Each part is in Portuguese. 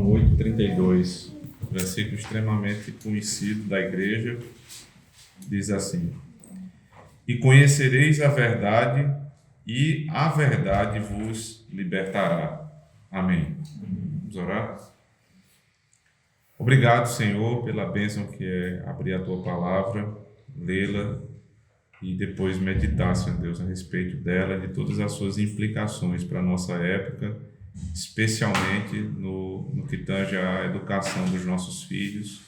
João 8,32, versículo extremamente conhecido da igreja, diz assim: E conhecereis a verdade, e a verdade vos libertará. Amém. Vamos orar? Obrigado, Senhor, pela bênção que é abrir a Tua palavra, lê-la e depois meditar, Senhor Deus, a respeito dela e de todas as suas implicações para a nossa época, especialmente no que tange à educação dos nossos filhos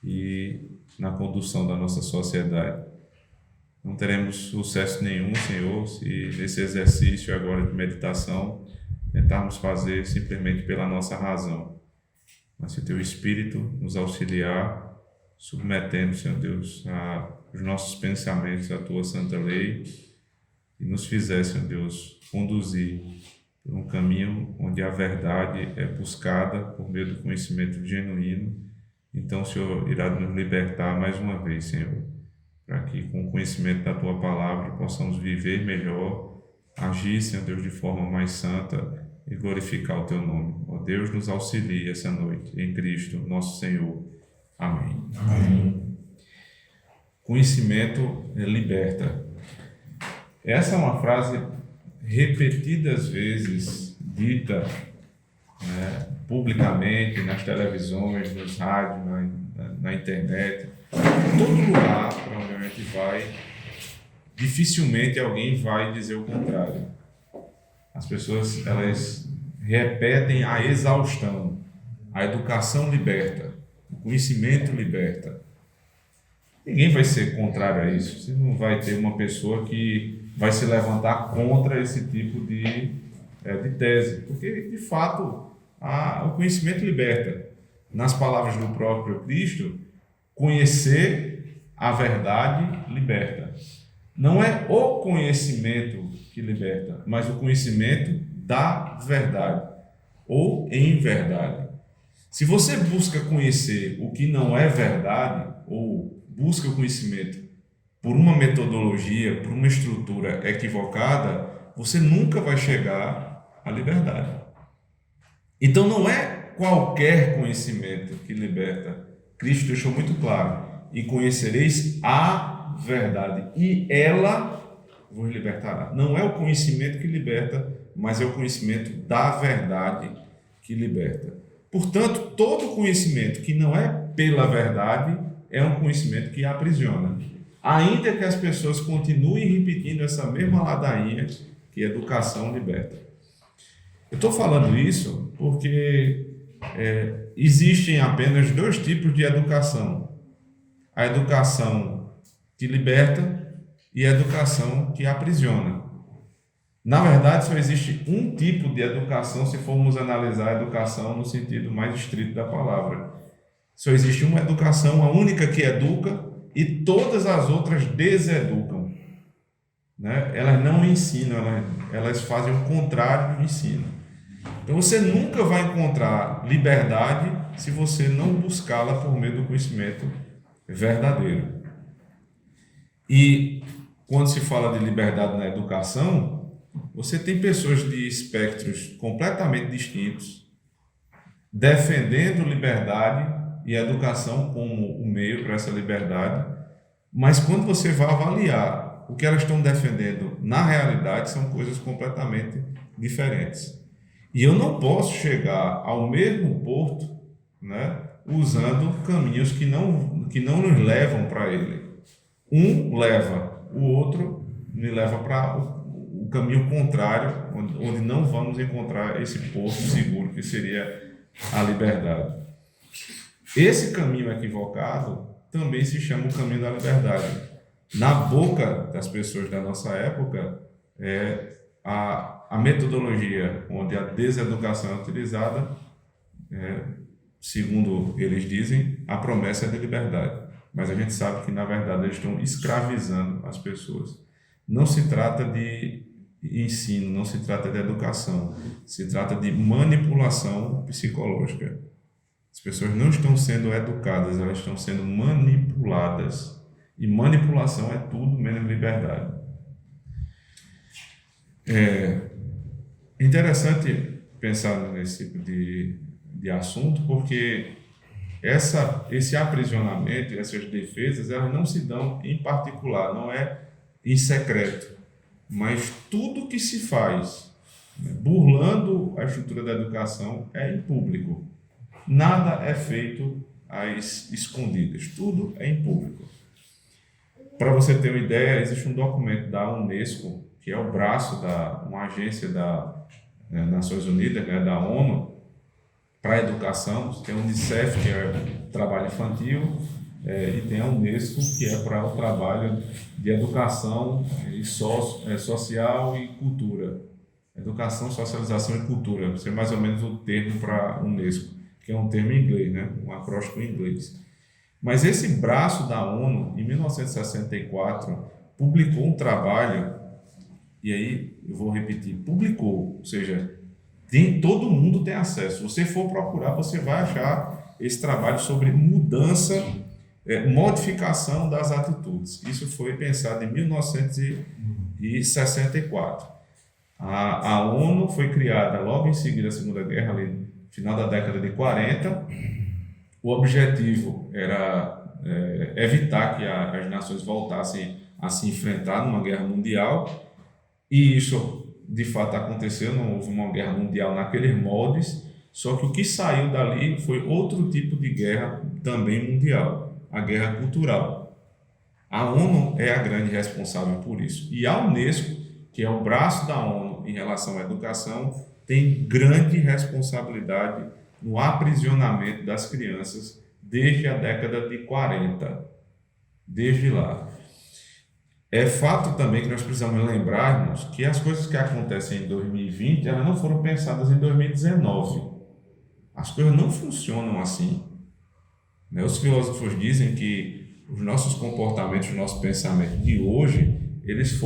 e na condução da nossa sociedade. Não teremos sucesso nenhum, Senhor, se nesse exercício agora de meditação tentarmos fazer simplesmente pela nossa razão. Mas se Teu Espírito nos auxiliar, submetendo, Senhor Deus, os nossos pensamentos à Tua santa lei e nos fizer, Senhor Deus, conduzir por um caminho onde a verdade é buscada por meio do conhecimento genuíno, então o Senhor irá nos libertar mais uma vez, Senhor, para que com o conhecimento da Tua palavra possamos viver melhor, agir, Senhor Deus, de forma mais santa e glorificar o Teu nome. Ó Deus, nos auxilie essa noite, em Cristo, nosso Senhor. Amém. Amém. Conhecimento liberta. Essa é uma frase repetidas vezes dita, publicamente, nas televisões, nos rádios, na internet. Em todo lugar para onde a gente vai, dificilmente alguém vai dizer o contrário. As pessoas, elas repetem a exaustão. A educação liberta, o conhecimento liberta. Ninguém vai ser contrário a isso. Você não vai ter uma pessoa que vai se levantar contra esse tipo de tese, porque, de fato, o conhecimento liberta. Nas palavras do próprio Cristo, conhecer a verdade liberta. Não é o conhecimento que liberta, mas o conhecimento da verdade, ou em verdade. Se você busca conhecer o que não é verdade, ou busca o conhecimento por uma metodologia, por uma estrutura equivocada, você nunca vai chegar à liberdade. Então não é qualquer conhecimento que liberta. Cristo deixou muito claro: e conhecereis a verdade, e ela vos libertará. Não é o conhecimento que liberta, mas é o conhecimento da verdade que liberta. Portanto, todo conhecimento que não é pela verdade é um conhecimento que aprisiona. Ainda que as pessoas continuem repetindo essa mesma ladainha que educação liberta. Eu estou falando isso porque existem apenas dois tipos de educação: a educação que liberta e a educação que aprisiona. Na verdade, só existe um tipo de educação se formos analisar a educação no sentido mais estrito da palavra. Só existe uma educação, a única que educa, e todas as outras deseducam. Elas não ensinam, elas fazem o contrário do ensino. Então você nunca vai encontrar liberdade se você não buscá-la por meio do conhecimento verdadeiro. E quando se fala de liberdade na educação, você tem pessoas de espectros completamente distintos defendendo liberdade e a educação como o meio para essa liberdade, mas quando você vai avaliar o que elas estão defendendo na realidade, são coisas completamente diferentes. E eu não posso chegar ao mesmo porto, usando caminhos que não nos levam para ele. Um leva, o outro me leva para o caminho contrário, onde não vamos encontrar esse porto seguro que seria a liberdade. Esse caminho equivocado também se chama o caminho da liberdade. Na boca das pessoas da nossa época, a metodologia onde a deseducação é utilizada, segundo eles dizem, a promessa é de liberdade. Mas a gente sabe que, na verdade, eles estão escravizando as pessoas. Não se trata de ensino, não se trata de educação, se trata de manipulação psicológica. As pessoas não estão sendo educadas, elas estão sendo manipuladas. E manipulação é tudo menos liberdade. É interessante pensar nesse tipo de assunto, porque esse aprisionamento, essas defesas, elas não se dão em particular, não é em secreto, mas tudo que se faz, né, burlando a estrutura da educação é em público. Nada é feito às escondidas, tudo é em público. Para você ter uma ideia, existe um documento da Unesco, que é o braço uma agência das Nações Unidas, né, da ONU, para a educação. Tem a Unicef, que é o trabalho infantil, e tem a Unesco, que é para o trabalho de educação social e cultura. Educação, socialização e cultura, isso é mais ou menos o termo para a Unesco, que é um termo em inglês, né, um acróstico em inglês. Mas esse braço da ONU, em 1964, publicou um trabalho, e aí eu vou repetir, publicou, ou seja, todo mundo tem acesso. Se você for procurar, você vai achar esse trabalho sobre mudança, modificação das atitudes. Isso foi pensado em 1964. A ONU foi criada logo em seguida da Segunda Guerra, ali, no final da década de 40. O objetivo era evitar que as nações voltassem a se enfrentar numa guerra mundial, e isso de fato aconteceu. Não houve uma guerra mundial naqueles moldes, só que o que saiu dali foi outro tipo de guerra também mundial, a guerra cultural. A ONU é a grande responsável por isso, e a Unesco, que é o braço da ONU em relação à educação, tem grande responsabilidade no aprisionamento das crianças desde a década de 40, desde lá. É fato também que nós precisamos lembrarmos que as coisas que acontecem em 2020, elas não foram pensadas em 2019. As coisas não funcionam assim. Os filósofos dizem que os nossos comportamentos, o nosso pensamento de hoje, eles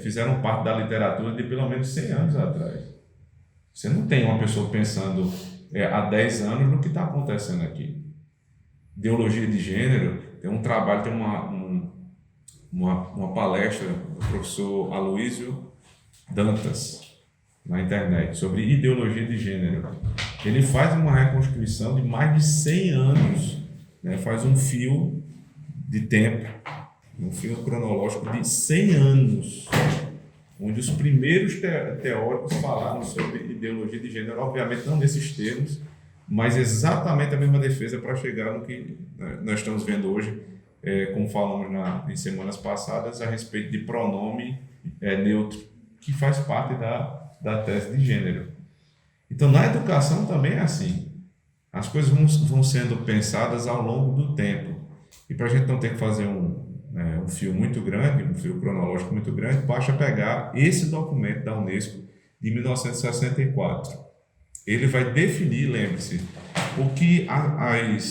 fizeram parte da literatura de pelo menos 100 anos atrás. Você não tem uma pessoa pensando há 10 anos no que está acontecendo aqui. Ideologia de gênero, tem um trabalho, tem uma palestra do professor Aloysio Dantas na internet sobre ideologia de gênero. Ele faz uma reconstrução de mais de 100 anos, né? Faz um fio de tempo, um fio cronológico de 100 anos, onde os primeiros teóricos falaram sobre ideologia de gênero, obviamente não nesses termos, mas exatamente a mesma defesa para chegar no que nós estamos vendo hoje, como falamos em semanas passadas, a respeito de pronome neutro, que faz parte da tese de gênero. Então, na educação também é assim. As coisas vão sendo pensadas ao longo do tempo. E para a gente não ter que fazer um fio muito grande, um fio cronológico muito grande, basta pegar esse documento da Unesco de 1964. Ele vai definir, lembre-se, o que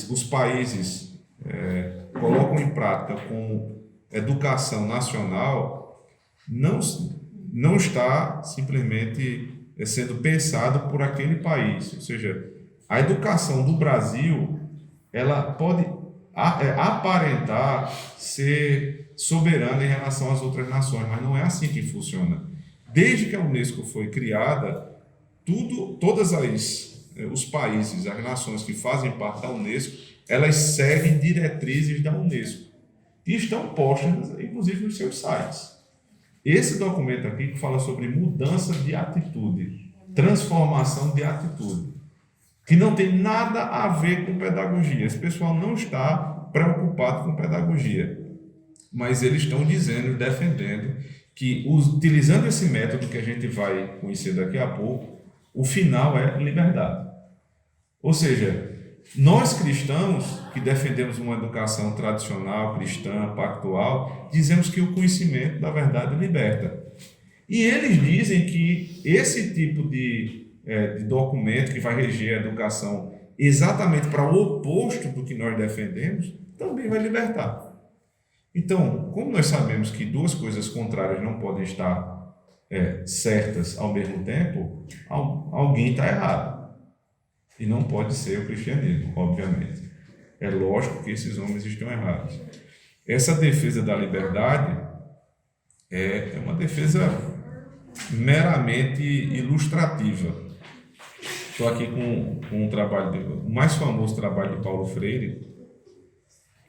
os países colocam em prática como educação nacional não está simplesmente sendo pensado por aquele país. Ou seja, a educação do Brasil, ela pode aparentar ser soberana em relação às outras nações, mas não é assim que funciona. Desde que a Unesco foi criada, todos os países, as nações que fazem parte da Unesco, elas seguem diretrizes da Unesco e estão postas, inclusive, nos seus sites. Esse documento aqui que fala sobre mudança de atitude, transformação de atitude, que não tem nada a ver com pedagogia. Esse pessoal não está preocupado com pedagogia, mas eles estão dizendo, defendendo, que utilizando esse método que a gente vai conhecer daqui a pouco, o final é liberdade. Ou seja, nós cristãos, que defendemos uma educação tradicional, cristã, pactual, dizemos que o conhecimento da verdade liberta. E eles dizem que esse tipo de documento que vai reger a educação exatamente para o oposto do que nós defendemos, também vai libertar. Então, como nós sabemos que duas coisas contrárias não podem estar certas ao mesmo tempo, alguém está errado. E não pode ser o cristianismo, obviamente. É lógico que esses homens estão errados. Essa defesa da liberdade é uma defesa meramente ilustrativa. Estou aqui com um trabalho, o mais famoso trabalho de Paulo Freire,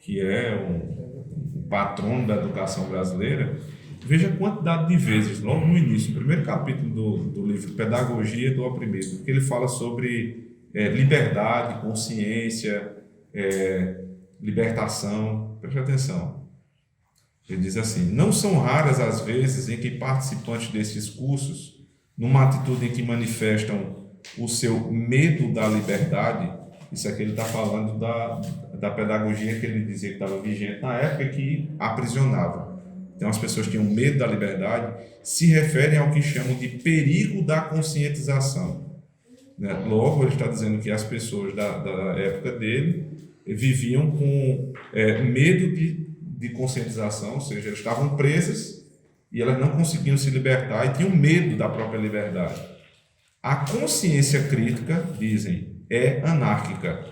que é o patrono da educação brasileira. Veja a quantidade de vezes, logo no início, no primeiro capítulo do livro Pedagogia do Oprimido, que ele fala sobre liberdade, consciência, libertação. Preste atenção. Ele diz assim: não são raras as vezes em que participantes desses cursos, numa atitude em que manifestam o seu medo da liberdade, isso aqui ele está falando da pedagogia que ele dizia que estava vigente na época, que aprisionava. Então as pessoas tinham medo da liberdade, se referem ao que chamam de perigo da conscientização. Né? Logo, ele está dizendo que as pessoas da época dele viviam com medo de conscientização, ou seja, elas estavam presas e elas não conseguiam se libertar e tinham medo da própria liberdade. A consciência crítica, dizem, é anárquica.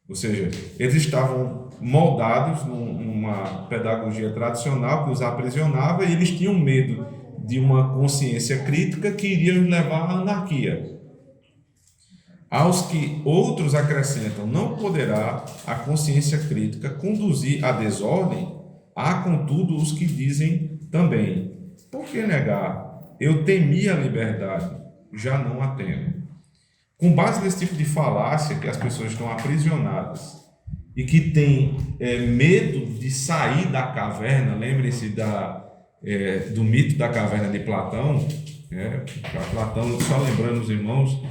Ou seja, eles estavam moldados numa pedagogia tradicional que os aprisionava e eles tinham medo de uma consciência crítica que iria os levar à anarquia. Aos que outros acrescentam, não poderá a consciência crítica conduzir à desordem, há, contudo, os que dizem também: por que negar? Eu temi a liberdade, já não a temo. Com base nesse tipo de falácia, que as pessoas estão aprisionadas e que têm medo de sair da caverna, lembrem-se do mito da caverna de Platão. Platão, só lembrando os irmãos,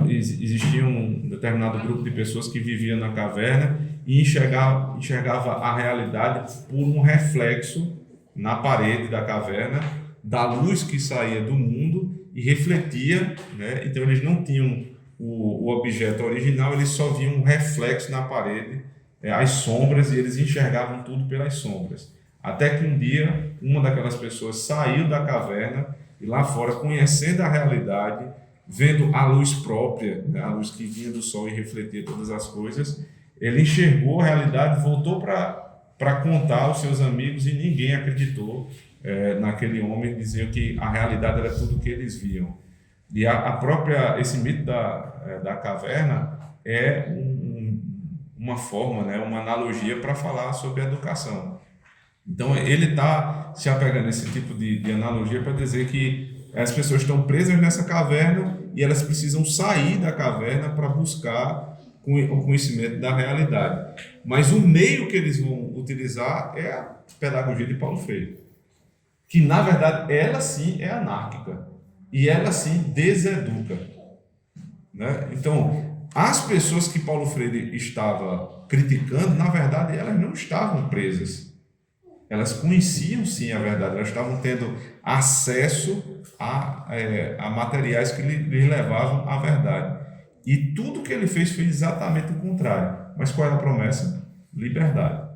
existia um determinado grupo de pessoas que viviam na caverna e enxergava a realidade por um reflexo na parede da caverna da luz que saía do mundo e refletia, né? Então eles não tinham o objeto original, eles só viam um reflexo na parede, as sombras, e eles enxergavam tudo pelas sombras. Até que um dia, uma daquelas pessoas saiu da caverna e lá fora, conhecendo a realidade, vendo a luz própria, né? A luz que vinha do sol e refletia todas as coisas, ele enxergou a realidade, voltou para contar aos seus amigos e ninguém acreditou naquele homem, diziam que a realidade era tudo o que eles viam. E esse mito da caverna é uma forma, né, uma analogia para falar sobre a educação. Então ele está se apegando a esse tipo de analogia para dizer que as pessoas estão presas nessa caverna e elas precisam sair da caverna para buscar o conhecimento da realidade. Mas o meio que eles vão utilizar é a pedagogia de Paulo Freire, que na verdade ela sim é anárquica e ela sim deseduca, né? Então, as pessoas que Paulo Freire estava criticando, na verdade elas não estavam presas, elas conheciam sim a verdade, elas estavam tendo acesso a materiais que lhes levavam à verdade, e tudo que ele fez foi exatamente o contrário. Mas qual é a promessa? Liberdade.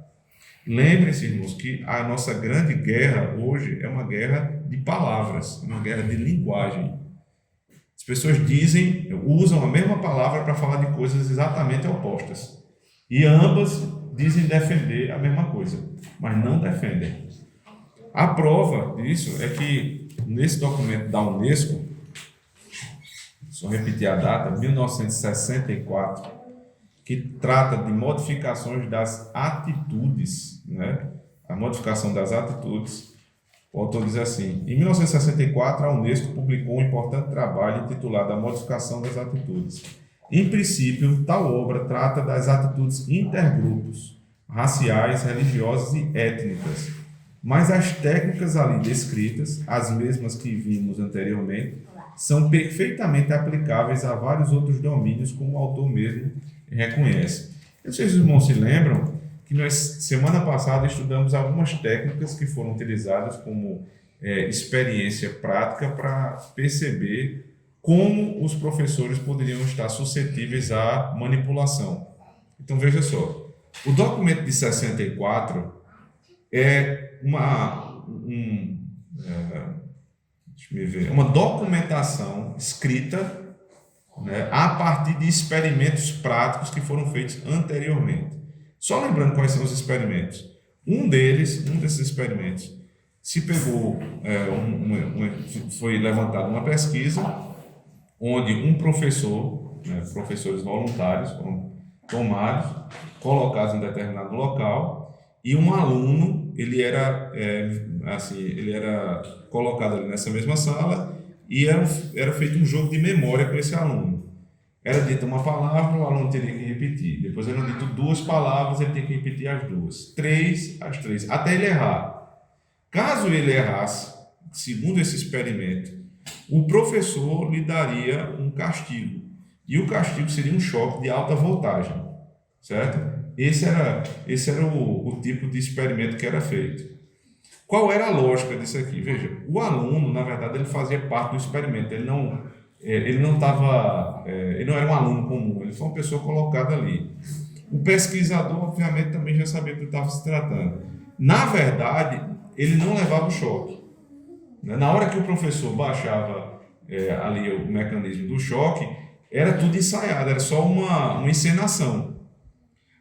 Lembrem-se, irmãos, que a nossa grande guerra hoje é uma guerra de palavras, uma guerra de linguagem. As pessoas usam a mesma palavra para falar de coisas exatamente opostas. E ambas dizem defender a mesma coisa, mas não defendem. A prova disso é que, nesse documento da Unesco, só repetir a data, 1964, que trata de modificações das atitudes, né? A modificação das atitudes. O autor diz assim: em 1964, a Unesco publicou um importante trabalho intitulado A Modificação das Atitudes. Em princípio, tal obra trata das atitudes intergrupos, raciais, religiosas e étnicas, mas as técnicas ali descritas, as mesmas que vimos anteriormente, são perfeitamente aplicáveis a vários outros domínios, como o autor mesmo reconhece. Eu não sei se os irmãos se lembram que nós, semana passada, estudamos algumas técnicas que foram utilizadas como experiência prática para perceber como os professores poderiam estar suscetíveis à manipulação. Então, veja só, o documento de 64 é uma documentação escrita, né, a partir de experimentos práticos que foram feitos anteriormente. Só lembrando quais são os experimentos. Um desses experimentos, se pegou, foi levantada uma pesquisa onde um professor, né, professores voluntários foram tomados, colocados em determinado local, e um aluno, ele era colocado ali nessa mesma sala, e era feito um jogo de memória com esse aluno. Era dita uma palavra, o aluno teria que repetir. Depois eram dito duas palavras, ele tinha que repetir as duas. As três, até ele errar. Caso ele errasse, segundo esse experimento, o professor lhe daria um castigo. E o castigo seria um choque de alta voltagem, certo? Esse era o tipo de experimento que era feito. Qual era a lógica disso aqui? Veja, o aluno, na verdade, ele fazia parte do experimento. Ele não era um aluno comum, ele foi uma pessoa colocada ali. O pesquisador, obviamente, também já sabia do que estava se tratando. Na verdade, ele não levava o choque. Na hora que o professor baixava ali o mecanismo do choque, era tudo ensaiado, era só uma encenação.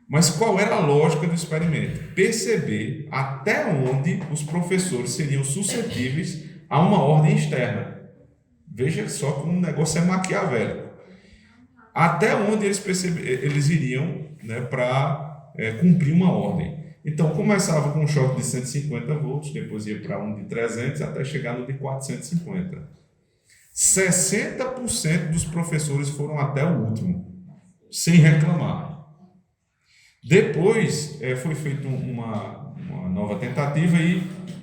Mas qual era a lógica do experimento? Perceber até onde os professores seriam suscetíveis a uma ordem externa. Veja só como o negócio é maquiavélico. Até onde eles iriam, né, para cumprir uma ordem. Então, começava com um choque de 150 volts, depois ia para um de 300, até chegar no de 450. 60% dos professores foram até o último, sem reclamar. Depois foi feita uma nova tentativa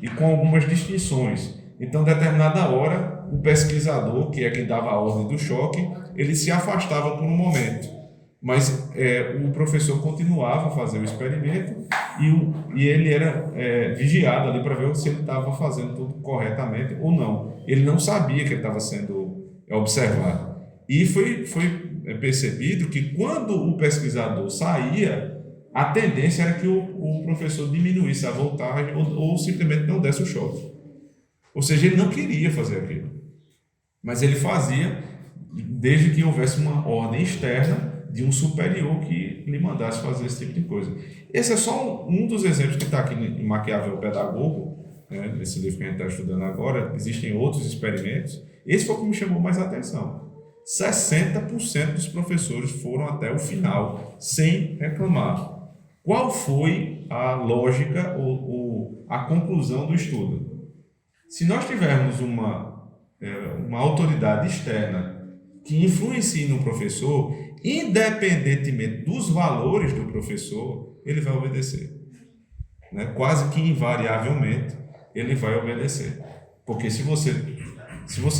e com algumas distinções. Então, em determinada hora, o pesquisador, que é quem dava a ordem do choque, ele se afastava por um momento. Mas o professor continuava a fazer o experimento e ele era vigiado ali para ver se ele estava fazendo tudo corretamente ou não. Ele não sabia que ele estava sendo observado. E foi percebido que quando o pesquisador saía, a tendência era que o professor diminuísse a voltagem ou simplesmente não desse o choque. Ou seja, ele não queria fazer aquilo. Mas ele fazia desde que houvesse uma ordem externa de um superior que lhe mandasse fazer esse tipo de coisa. Esse é só um dos exemplos que está aqui em Maquiavel Pedagogo, né, nesse livro que a gente está estudando agora. Existem outros experimentos. Esse foi o que me chamou mais a atenção. 60% dos professores foram até o final, sem reclamar. Qual foi a lógica ou a conclusão do estudo? Se nós tivermos uma autoridade externa que influencie no professor, independentemente dos valores do professor, ele vai obedecer. Né? Quase que invariavelmente, ele vai obedecer. Porque se você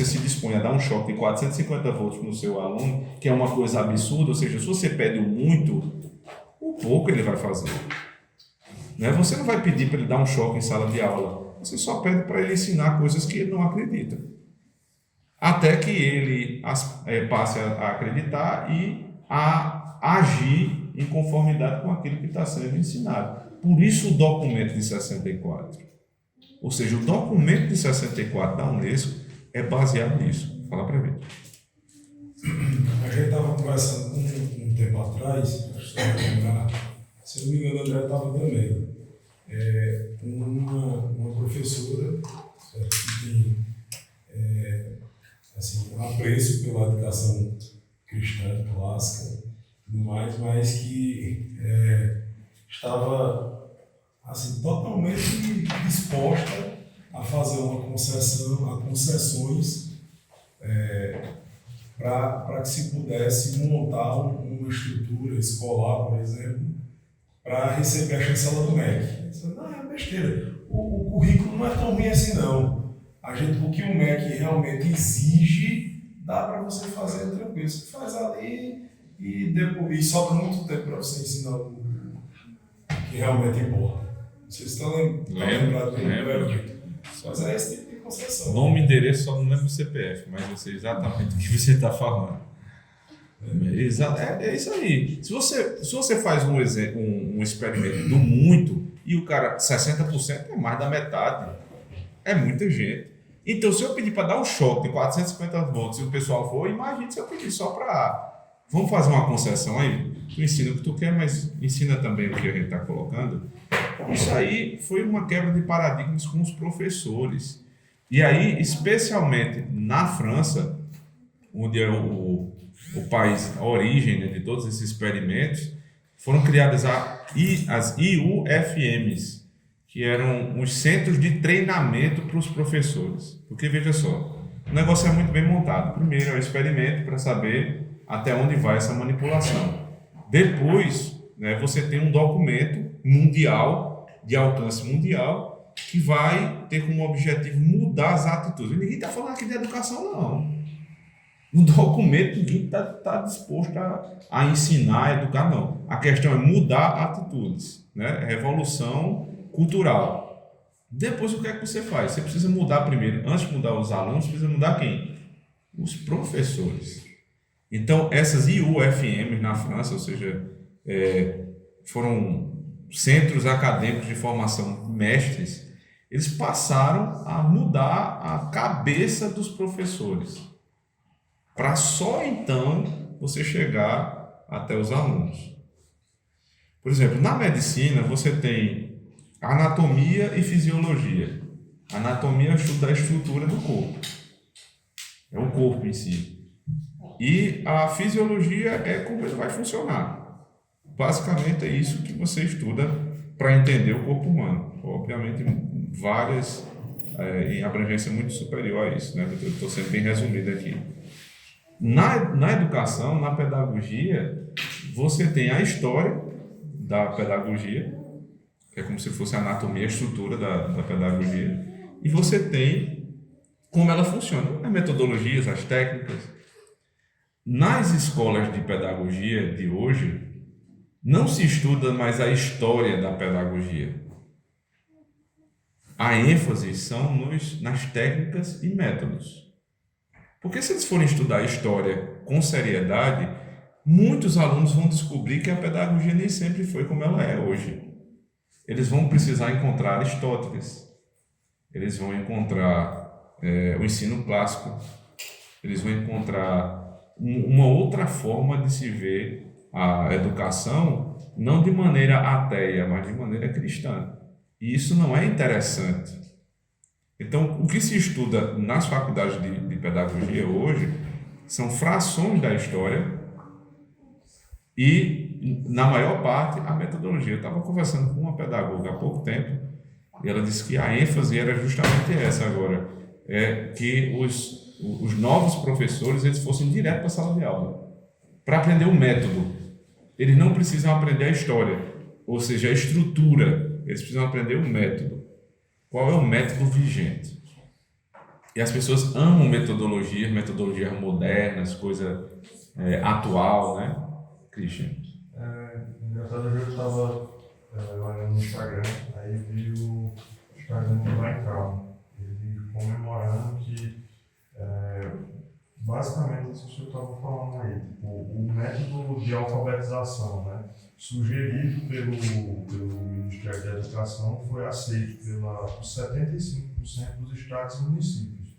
se dispõe a dar um choque de 450 volts no seu aluno, que é uma coisa absurda, ou seja, se você pede muito, o pouco ele vai fazer. Né? Você não vai pedir para ele dar um choque em sala de aula, você só pede para ele ensinar coisas que ele não acredita. Até que ele passe a acreditar e a agir em conformidade com aquilo que está sendo ensinado. Por isso o documento de 64. Ou seja, o documento de 64 da Unesco é baseado nisso. Fala para mim. A gente estava conversando um tempo atrás, se não me engano, o André estava também. Uma professora que tem um apreço pela educação cristã clássica e tudo mais, mas que estava totalmente disposta a fazer uma concessão, a concessões para que se pudesse montar uma estrutura escolar, por exemplo, para receber a chancela do MEC. Não, é besteira. O currículo não é tão ruim assim, não. O que o MEC realmente exige, dá para você fazer tranquilo. Você faz ali e depois sobra muito tempo para você ensinar o que realmente importa. Vocês estão lembrados do que mas é esse tipo de concessão. Nome e endereço, só não lembro o CPF, mas eu sei exatamente o que você está falando. É isso aí. Se você faz um experimento do muito e o cara, 60% é mais da metade, é muita gente. Então, se eu pedir para dar um choque de 450 volts e o pessoal for, imagine se eu pedir só para... Vamos fazer uma concessão aí? Tu ensina o que tu quer, mas ensina também o que a gente está colocando. Isso aí foi uma quebra de paradigmas com os professores. E aí, especialmente na França, onde é o país, a origem, né, de todos esses experimentos, foram criadas as IUFMs, que eram os centros de treinamento para os professores. Porque, veja só, o negócio é muito bem montado. Primeiro é o experimento para saber até onde vai essa manipulação. Depois, né, você tem um documento mundial, de alcance mundial, que vai ter como objetivo mudar as atitudes. E ninguém está falando aqui de educação, não. No documento, ninguém está disposto a ensinar, a educar, não. A questão é mudar atitudes, né? Revolução cultural. Depois, o que é que você faz? Você precisa mudar primeiro. Antes de mudar os alunos, você precisa mudar quem? Os professores. Então, essas IUFMs na França, ou seja, foram centros acadêmicos de formação mestres, eles passaram a mudar a cabeça dos professores, para só então você chegar até os alunos. Por exemplo, na medicina você tem anatomia e fisiologia. A anatomia estuda a estrutura do corpo, é o corpo em si. E a fisiologia é como ele vai funcionar. Basicamente é isso que você estuda para entender o corpo humano. Obviamente, várias em abrangência muito superior a isso, né? Eu estou sendo bem resumido aqui. Na educação, na pedagogia, você tem a história da pedagogia, que é como se fosse a anatomia, a estrutura da pedagogia, e você tem como ela funciona, as metodologias, as técnicas. Nas escolas de pedagogia de hoje, não se estuda mais a história da pedagogia. A ênfase são nas técnicas e métodos. Porque se eles forem estudar a história com seriedade, muitos alunos vão descobrir que a pedagogia nem sempre foi como ela é hoje. Eles vão precisar encontrar Aristóteles, eles vão encontrar o ensino clássico, eles vão encontrar uma outra forma de se ver a educação, não de maneira ateia, mas de maneira cristã. E isso não é interessante. Então, o que se estuda nas faculdades de pedagogia hoje são frações da história e, na maior parte, a metodologia. Eu estava conversando com uma pedagoga há pouco tempo e ela disse que a ênfase era justamente essa agora, que os novos professores eles fossem direto para a sala de aula para aprender o método. Eles não precisam aprender a história, ou seja, a estrutura. Eles precisam aprender o método. Qual é o método vigente? E as pessoas amam metodologias modernas, coisa atual, né, Christian? Engraçado, eu estava olhando no Instagram, aí vi o Instagram do Weintraub, ele comemorando que basicamente isso que você estava falando aí, tipo, o método de alfabetização, né, sugerido pelo Ministério da Educação foi aceito por 75% dos estados e municípios,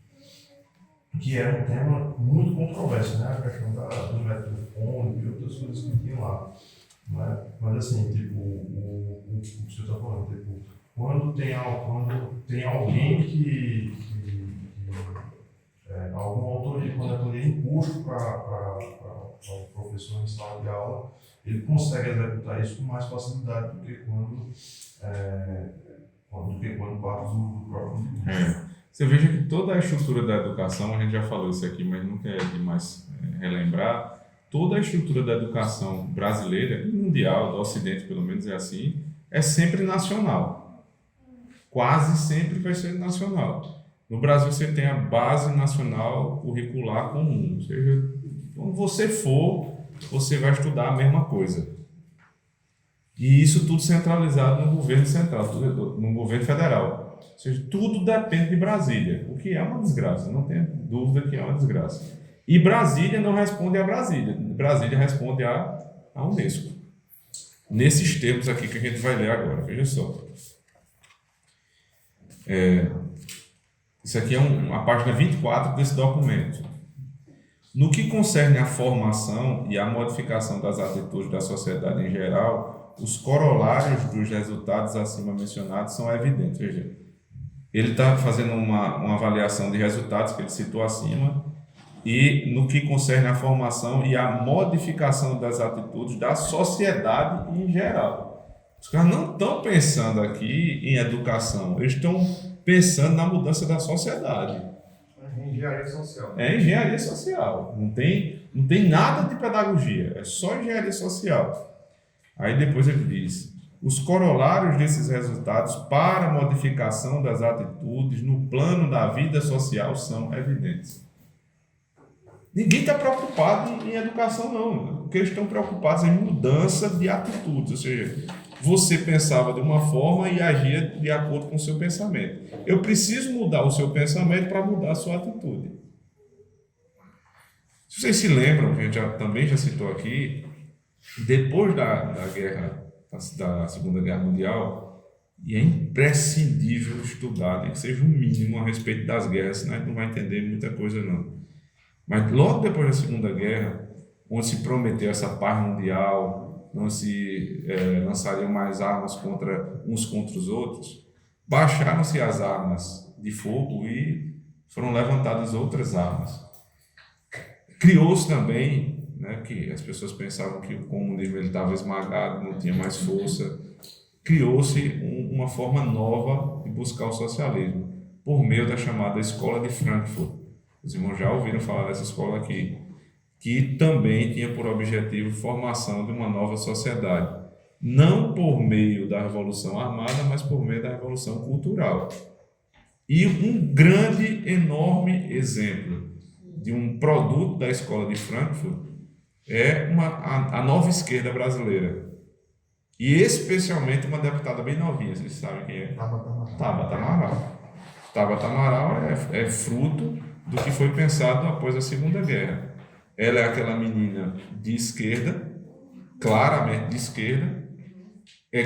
que era um tema muito controverso, né, a questão do método FOND e outras coisas que tinham lá. Mas assim, tipo, o que você está falando, tipo, quando tem alguém que alguma autoria, quando a autoria imposto para o professor em sala de aula, ele consegue executar isso com mais facilidade do que quando parte do próprio indivíduo. Você veja que toda a estrutura da educação, a gente já falou isso aqui, mas nunca é demais relembrar, toda a estrutura da educação brasileira, e mundial, do Ocidente pelo menos é assim, é sempre nacional. Quase sempre vai ser nacional. No Brasil você tem a Base Nacional Curricular Comum, ou seja, onde você for, você vai estudar a mesma coisa. E isso tudo centralizado no governo central, no governo federal. Ou seja, tudo depende de Brasília, o que é uma desgraça, não tenho dúvida que é uma desgraça. E Brasília não responde a Brasília, Brasília responde à Unesco. Nesses termos aqui que a gente vai ler agora, veja só. Isso aqui é a página 24 desse documento. No que concerne à formação e à modificação das atitudes da sociedade em geral, os corolários dos resultados acima mencionados são evidentes. Veja, ele está fazendo uma avaliação de resultados que ele citou acima e no que concerne à formação e à modificação das atitudes da sociedade em geral. Os caras não estão pensando aqui em educação, eles estão pensando na mudança da sociedade. É engenharia social. É engenharia social, não tem nada de pedagogia, é só engenharia social. Aí depois ele diz: os corolários desses resultados para a modificação das atitudes no plano da vida social são evidentes. Ninguém está preocupado em educação, não. O que eles estão preocupados é em mudança de atitudes, ou seja, você pensava de uma forma e agia de acordo com o seu pensamento. Eu preciso mudar o seu pensamento para mudar a sua atitude. Se vocês se lembram, a gente também já citou aqui, depois da Segunda Guerra Mundial, e é imprescindível estudar, nem que seja o mínimo a respeito das guerras, senão a gente não vai entender muita coisa não. Mas logo depois da Segunda Guerra, onde se prometeu essa paz mundial, não se lançariam mais armas uns contra os outros, baixaram-se as armas de fogo e foram levantadas outras armas. Criou-se também, que as pessoas pensavam que o comunismo estava esmagado, não tinha mais força, criou-se uma forma nova de buscar o socialismo, por meio da chamada Escola de Frankfurt. Os irmãos já ouviram falar dessa escola aqui, que também tinha por objetivo a formação de uma nova sociedade, não por meio da Revolução Armada, mas por meio da Revolução Cultural. E um grande, enorme exemplo de um produto da Escola de Frankfurt é a nova esquerda brasileira. E especialmente uma deputada bem novinha, vocês sabem quem é? Tabata Amaral. Tabata Amaral é fruto do que foi pensado após a Segunda Guerra. Ela é aquela menina de esquerda, claramente de esquerda,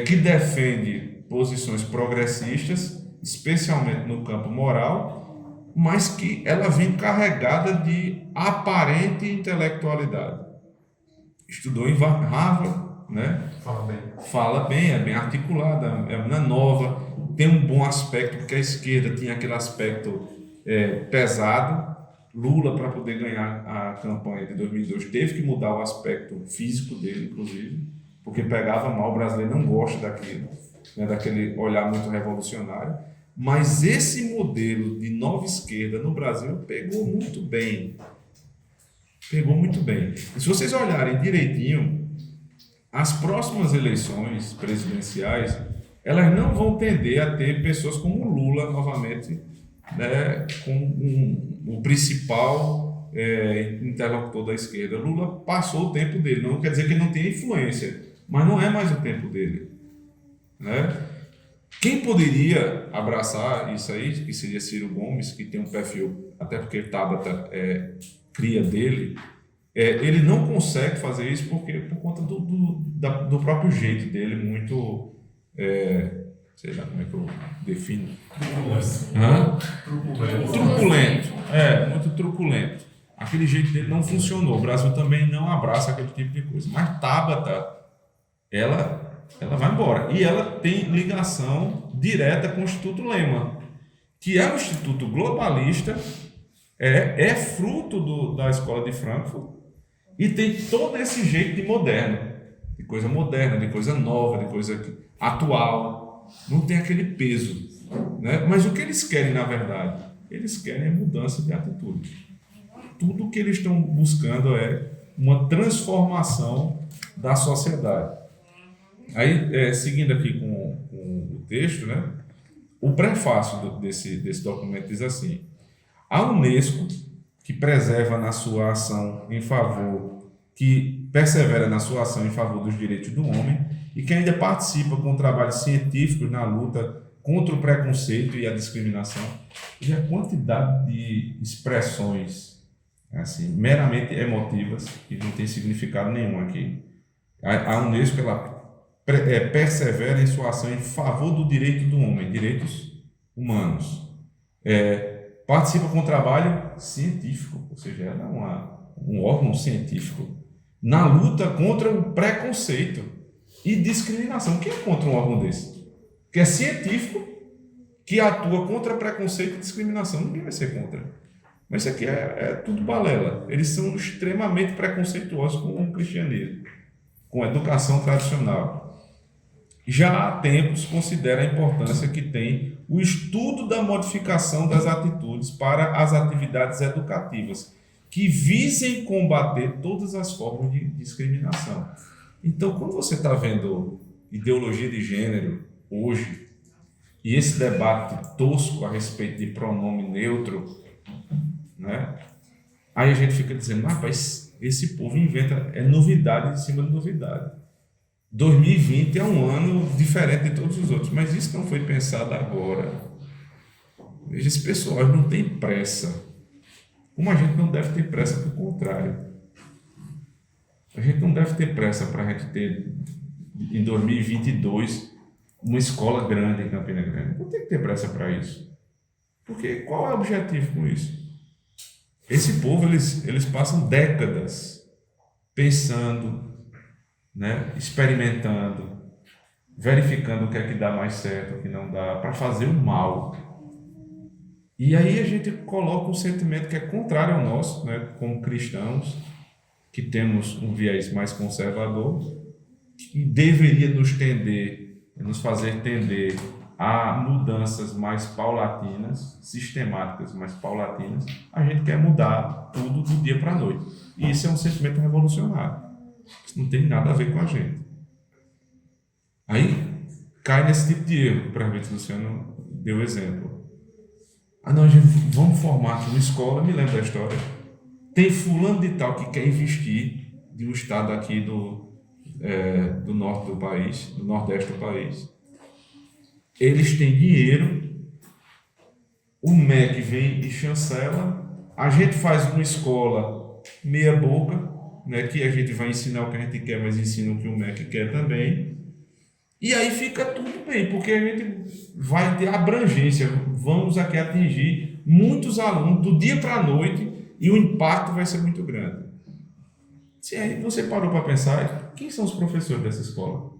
que defende posições progressistas, especialmente no campo moral, mas que ela vem carregada de aparente intelectualidade. Estudou em Harvard, né? Fala bem, é bem articulada, é uma nova, tem um bom aspecto, porque a esquerda tinha aquele aspecto pesado. Lula, para poder ganhar a campanha de 2002, teve que mudar o aspecto físico dele, inclusive, porque pegava mal, o brasileiro não gosta daquilo, daquele olhar muito revolucionário. Mas esse modelo de nova esquerda no Brasil pegou muito bem. Pegou muito bem. E se vocês olharem direitinho, as próximas eleições presidenciais, elas não vão tender a ter pessoas como Lula novamente, como o principal interlocutor da esquerda. Lula passou o tempo dele, não quer dizer que ele não tenha influência, mas não é mais o tempo dele, né? Quem poderia abraçar isso aí, que seria Ciro Gomes, que tem um perfil, até porque Tabata cria dele, ele não consegue fazer isso por conta do próprio jeito dele, muito, sei lá como é que eu defino. Truculento. Muito truculento. Aquele jeito dele não funcionou. O Brasil também não abraça aquele tipo de coisa. Mas Tabata, ela vai embora. E ela tem ligação direta com o Instituto Lema, que é um instituto globalista, é fruto da Escola de Frankfurt, e tem todo esse jeito de coisa moderna, de coisa nova, de coisa atual. Não tem aquele peso, né? Mas o que eles querem, na verdade? Eles querem mudança de atitude. Tudo que eles estão buscando é uma transformação da sociedade. Aí, seguindo aqui com o texto, né? O prefácio desse documento diz assim: a Unesco, que persevera na sua ação em favor dos direitos do homem e que ainda participa com trabalhos científicos na luta contra o preconceito e a discriminação. E a quantidade de expressões assim, meramente emotivas, que não tem significado nenhum aqui. A Unesco, ela persevera em sua ação em favor do direito do homem, direitos humanos. Participa com trabalho científico, ou seja, ela é um órgão científico na luta contra o preconceito e discriminação. Quem é contra um órgão desse? Que é científico, que atua contra preconceito e discriminação. Ninguém vai ser contra. Mas isso aqui é tudo balela. Eles são extremamente preconceituosos com o cristianismo, com a educação tradicional. Já há tempos considera a importância que tem o estudo da modificação das atitudes para as atividades educativas, que visem combater todas as formas de discriminação. Então, quando você está vendo ideologia de gênero hoje, e esse debate tosco a respeito de pronome neutro, né? Aí a gente fica dizendo, rapaz, esse povo inventa, é novidade em cima de novidade. 2020 é um ano diferente de todos os outros, mas isso não foi pensado agora. Veja, esse pessoal não tem pressa. Como a gente não deve ter pressa, pelo contrário. A gente não deve ter pressa para a gente ter, em 2022, uma escola grande em Campina Grande. Não tem que ter pressa para isso. Porque qual é o objetivo com isso? Esse povo, eles passam décadas pensando, né, experimentando, verificando o que é que dá mais certo, o que não dá, para fazer o mal. E aí a gente coloca um sentimento que é contrário ao nosso, né, como cristãos, que temos um viés mais conservador, que deveria nos fazer tender a mudanças mais paulatinas, sistemáticas, mais paulatinas. A gente quer mudar tudo do dia para a noite. E isso é um sentimento revolucionário. Isso não tem nada a ver com a gente. Aí cai nesse tipo de erro, para ver se o Luciano deu exemplo. Não, gente, vamos formar aqui uma escola, me lembro da história. Tem fulano de tal que quer investir de um estado aqui do norte do país, do nordeste do país. Eles têm dinheiro, o MEC vem e chancela, a gente faz uma escola meia boca, né, que a gente vai ensinar o que a gente quer, mas ensina o que o MEC quer também. E aí fica tudo bem, porque a gente vai ter abrangência, vamos aqui atingir muitos alunos do dia para a noite e o impacto vai ser muito grande. Se aí você parou para pensar, quem são os professores dessa escola?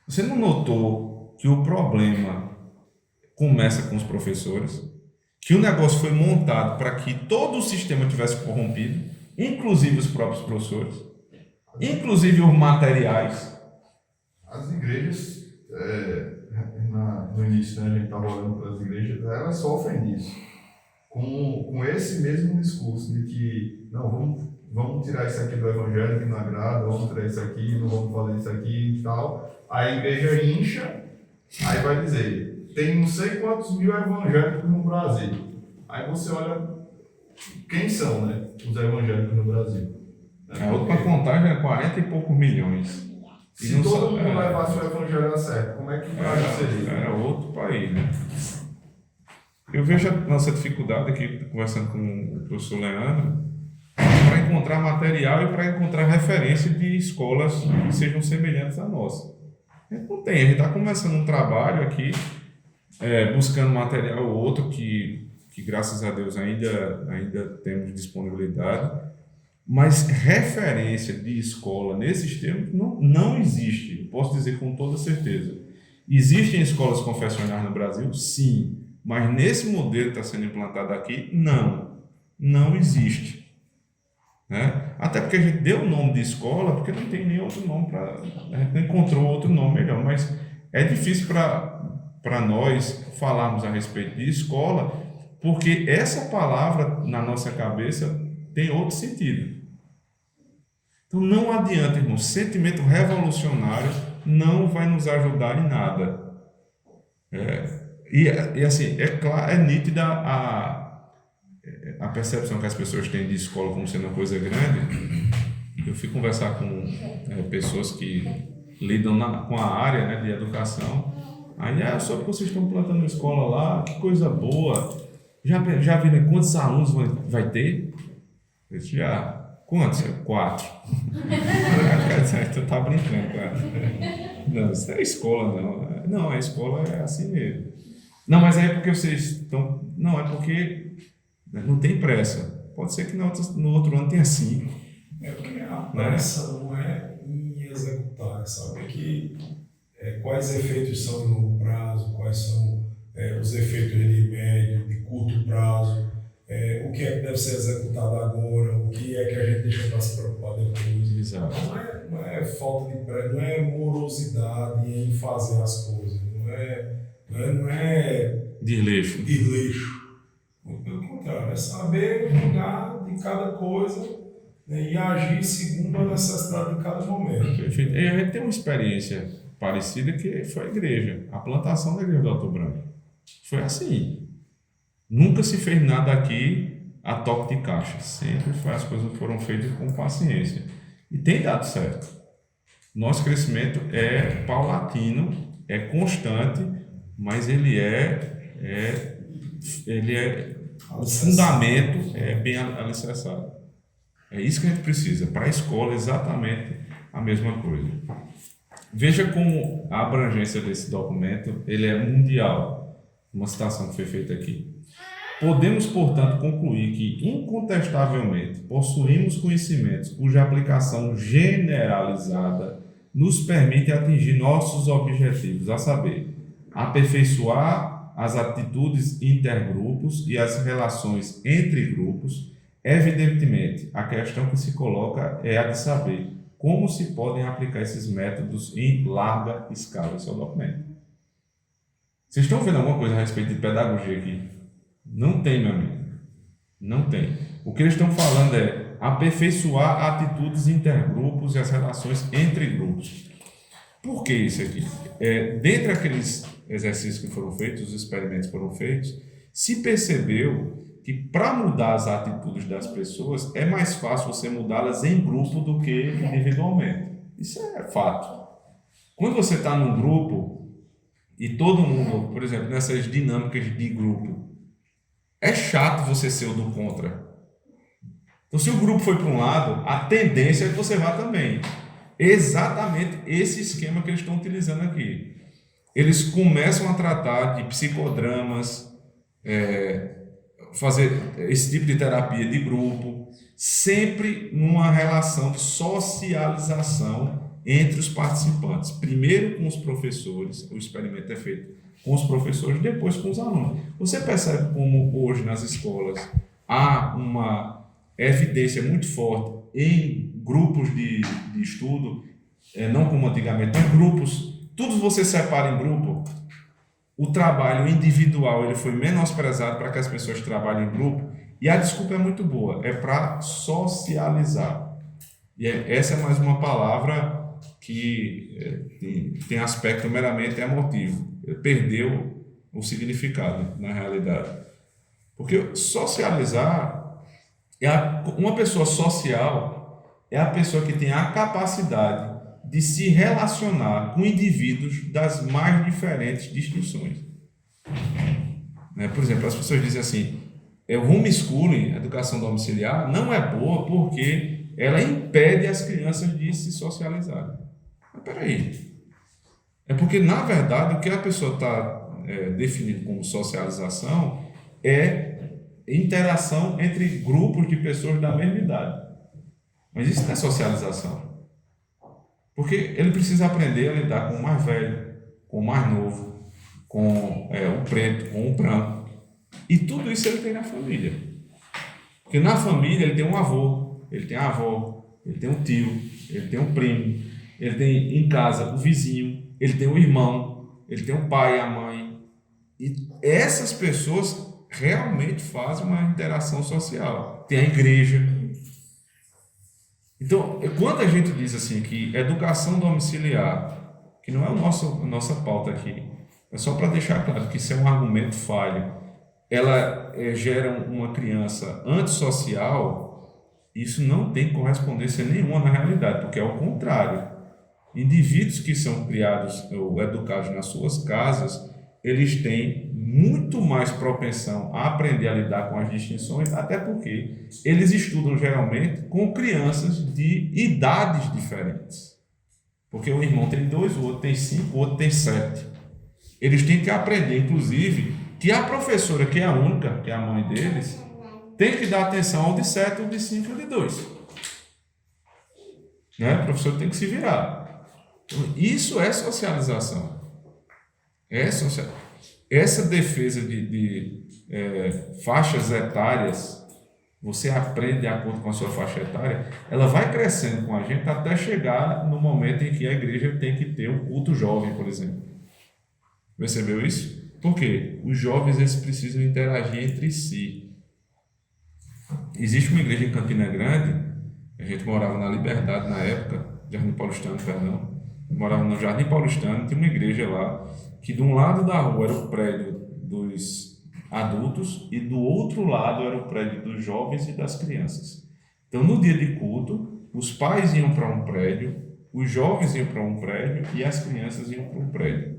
Você não notou que o problema começa com os professores? Que o negócio foi montado para que todo o sistema tivesse corrompido, inclusive os próprios professores, inclusive os materiais. As igrejas, no início, né, a gente estava olhando para as igrejas, elas sofrem disso. Com esse mesmo discurso de que, não, vamos tirar isso aqui do evangelho que não agrada, vamos tirar isso aqui, não vamos fazer isso aqui e tal. Aí a igreja incha, aí vai dizer, tem não sei quantos mil evangélicos no Brasil. Aí você olha quem são, né, os evangélicos no Brasil. A outra contagem é 40 e poucos milhões. Se todo mundo levasse o evangelho a sério, como é que o Brasil seria? Era outro país, né? Eu vejo a nossa dificuldade aqui, conversando com o professor Leandro, para encontrar material e para encontrar referência de escolas que sejam semelhantes à nossa. A gente não tem, a gente está começando um trabalho aqui, buscando material ou outro que graças a Deus ainda temos disponibilidade, mas referência de escola nesses termos não existe, posso dizer com toda certeza. Existem escolas confessionais no Brasil? Sim. Mas nesse modelo que está sendo implantado aqui, não existe. Né? Até porque a gente deu o nome de escola, porque não tem nem outro nome, a gente não encontrou outro nome melhor, mas é difícil para nós falarmos a respeito de escola, porque essa palavra na nossa cabeça tem outro sentido. Então não adianta, irmão, sentimento revolucionário não vai nos ajudar em nada. E assim, é claro, é nítida a percepção que as pessoas têm de escola como sendo uma coisa grande. Eu fui conversar com pessoas que lidam com a área, né, de educação. Aí, só porque vocês estão plantando uma escola lá, que coisa boa. Já viram quantos alunos vai ter? Eu disse, já. Quantos? 4. Tu tá brincando, cara. Não, isso não é escola, não. Não, a escola é assim mesmo. Não, mas é porque vocês estão... Não, é porque não tem pressa. Pode ser que no outro ano tenha 5. É porque a pressa não é em executar, sabe? Quais efeitos são de longo prazo, quais são os efeitos de médio, de curto prazo. deve ser executado agora, o que é que a gente deixa para se preocupar depois. Exato. Não é falta de pré, não é morosidade em fazer as coisas, não é Desleixo. desleixo. Pelo contrário, é saber julgar de cada coisa, né, e agir segundo a necessidade de cada momento. Perfeito. E a gente tem uma experiência parecida que foi a igreja, a plantação da igreja do Alto Branco. Foi assim. Nunca se fez nada aqui a toque de caixa. Sempre as coisas foram feitas com paciência. E tem dado certo. Nosso crescimento é paulatino, é constante, mas ele é o fundamento é bem alicerçado. É isso que a gente precisa. Para a escola, exatamente a mesma coisa. Veja como a abrangência desse documento ele é mundial. Uma citação que foi feita aqui. Podemos, portanto, concluir que, incontestavelmente, possuímos conhecimentos cuja aplicação generalizada nos permite atingir nossos objetivos, a saber, aperfeiçoar as atitudes intergrupos e as relações entre grupos. Evidentemente, a questão que se coloca é a de saber como se podem aplicar esses métodos em larga escala. Esse é o documento. Vocês estão vendo alguma coisa a respeito de pedagogia aqui? Não tem, meu amigo. Não tem. O que eles estão falando é aperfeiçoar atitudes intergrupos e as relações entre grupos. Por que isso aqui? Dentre aqueles exercícios que foram feitos, os experimentos que foram feitos, se percebeu que para mudar as atitudes das pessoas é mais fácil você mudá-las em grupo do que individualmente. Isso é fato. Quando você está num grupo e todo mundo, por exemplo, nessas dinâmicas de grupo, é chato você ser o do contra. Então, se o grupo foi para um lado, a tendência é que você vá também. Exatamente esse esquema que eles estão utilizando aqui. Eles começam a tratar de psicodramas, fazer esse tipo de terapia de grupo, sempre numa relação de socialização entre os participantes. Primeiro com os professores, o experimento é feito com os professores, depois com os alunos. Você percebe como hoje nas escolas há uma evidência muito forte em grupos de estudo, não como antigamente, mas grupos, tudo você separa em grupo. O trabalho individual ele foi menosprezado para que as pessoas trabalhem em grupo, e a desculpa é muito boa, é para socializar. E essa é mais uma palavra que tem aspecto meramente emotivo. Perdeu o significado na realidade. Porque socializar, uma pessoa social é a pessoa que tem a capacidade de se relacionar com indivíduos das mais diferentes distinções. Por exemplo, as pessoas dizem assim, o homeschooling, a educação domiciliar, não é boa porque ela impede as crianças de se socializarem. Mas peraí, é porque, na verdade, o que a pessoa está definindo como socialização é interação entre grupos de pessoas da mesma idade. Mas isso não é socialização. Porque ele precisa aprender a lidar com o mais velho, com o mais novo, com o preto, com o branco. E tudo isso ele tem na família. Porque na família ele tem um avô, ele tem a avó, ele tem um tio, ele tem um primo, ele tem em casa o vizinho, ele tem o irmão, ele tem o pai e a mãe. E essas pessoas realmente fazem uma interação social. Tem a igreja. Então, quando a gente diz assim que educação domiciliar, que não é a nossa pauta aqui, é só para deixar claro que isso é um argumento falho, ela gera uma criança antissocial, isso não tem correspondência nenhuma na realidade, porque é o contrário. Indivíduos que são criados ou educados nas suas casas, eles têm muito mais propensão a aprender a lidar com as distinções, até porque eles estudam geralmente com crianças de idades diferentes. Porque o irmão tem 2, o outro tem 5, o outro tem 7. Eles têm que aprender, inclusive, que a professora, que é a única, que é a mãe deles, tem que dar atenção ao de 7, ao de 5 e ao de 2. O professor tem que se virar. Isso é socialização. Essa defesa de faixas etárias, você aprende de acordo com a sua faixa etária, ela vai crescendo com a gente até chegar no momento em que a igreja tem que ter um culto jovem, por exemplo. Percebeu isso? Por quê? Os jovens eles precisam interagir entre si. Existe uma igreja em Campina Grande, a gente morava na Liberdade na época, Jardim Paulistano, perdão, morava no Jardim Paulistano, tinha uma igreja lá, que de um lado da rua era o prédio dos adultos e do outro lado era o prédio dos jovens e das crianças. Então, no dia de culto, os pais iam para um prédio, os jovens iam para um prédio e as crianças iam para um prédio.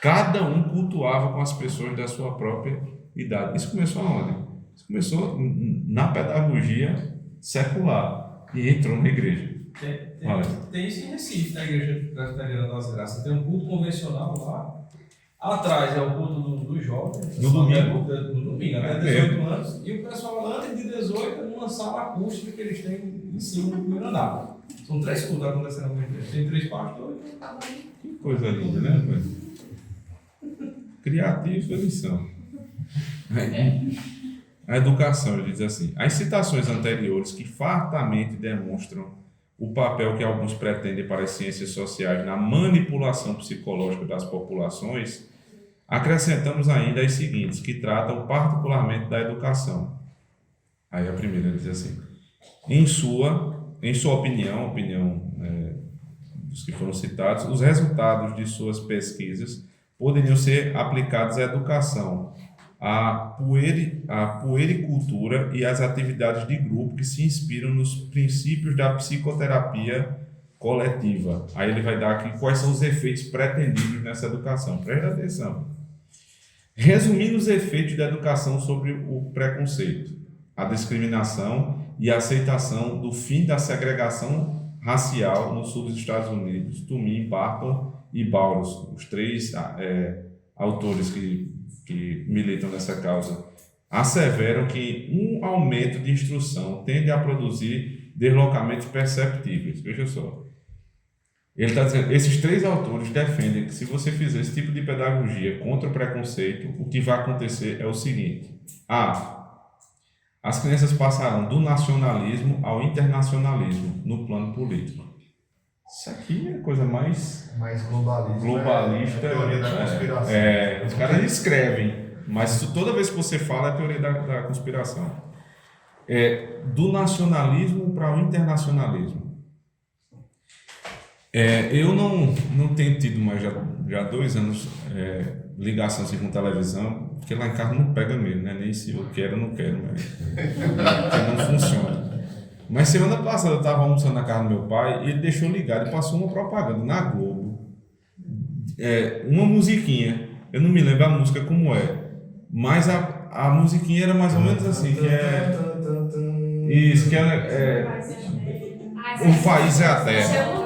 Cada um cultuava com as pessoas da sua própria idade. Isso começou aonde? Isso começou na pedagogia secular e entrou na igreja. Tem isso em Recife, na Igreja Presbiteriana das Graças. Tem um culto convencional lá. Atrás é o culto dos jovens. No domingo. No domingo, até 18 anos. E o pessoal antes de 18 numa sala acústica que eles têm em cima do primeiro andar. São 3 cultos acontecendo ao mesmo tempo. Tem 3 pastores e cada um. Que coisa linda, né? Criativa lição. A educação, ele diz assim: as citações anteriores que fartamente demonstram o papel que alguns pretendem para as ciências sociais na manipulação psicológica das populações, acrescentamos ainda as seguintes, que tratam particularmente da educação. Aí a primeira diz assim: em sua opinião, dos que foram citados, os resultados de suas pesquisas poderiam ser aplicados à educação, à puericultura e às atividades de grupo que se inspiram nos princípios da psicoterapia coletiva. Aí ele vai dar aqui quais são os efeitos pretendidos nessa educação. Presta atenção. Resumindo os efeitos da educação sobre o preconceito, a discriminação e a aceitação do fim da segregação racial no sul dos Estados Unidos, Tumin, Barton e Bauros, os 3 autores que militam nessa causa, asseveram que um aumento de instrução tende a produzir deslocamentos perceptíveis. Veja só. Ele está dizendo, esses 3 autores defendem que se você fizer esse tipo de pedagogia contra o preconceito, o que vai acontecer é o seguinte: as crianças passarão do nacionalismo ao internacionalismo no plano político. Isso aqui é a coisa mais globalista. É a teoria da conspiração. Os caras escrevem, mas toda vez que você fala é a teoria da conspiração. Do nacionalismo para o internacionalismo. Eu não tenho tido mais já 2 anos ligação assim, com televisão, porque lá em casa não pega mesmo, né? Nem se eu quero, eu não quero, mas porque não funciona. Mas semana passada eu estava almoçando na casa do meu pai e ele deixou ligado e passou uma propaganda na Globo, uma musiquinha, eu não me lembro a música como é, mas a musiquinha era mais ou menos assim, que isso, que o país é a terra.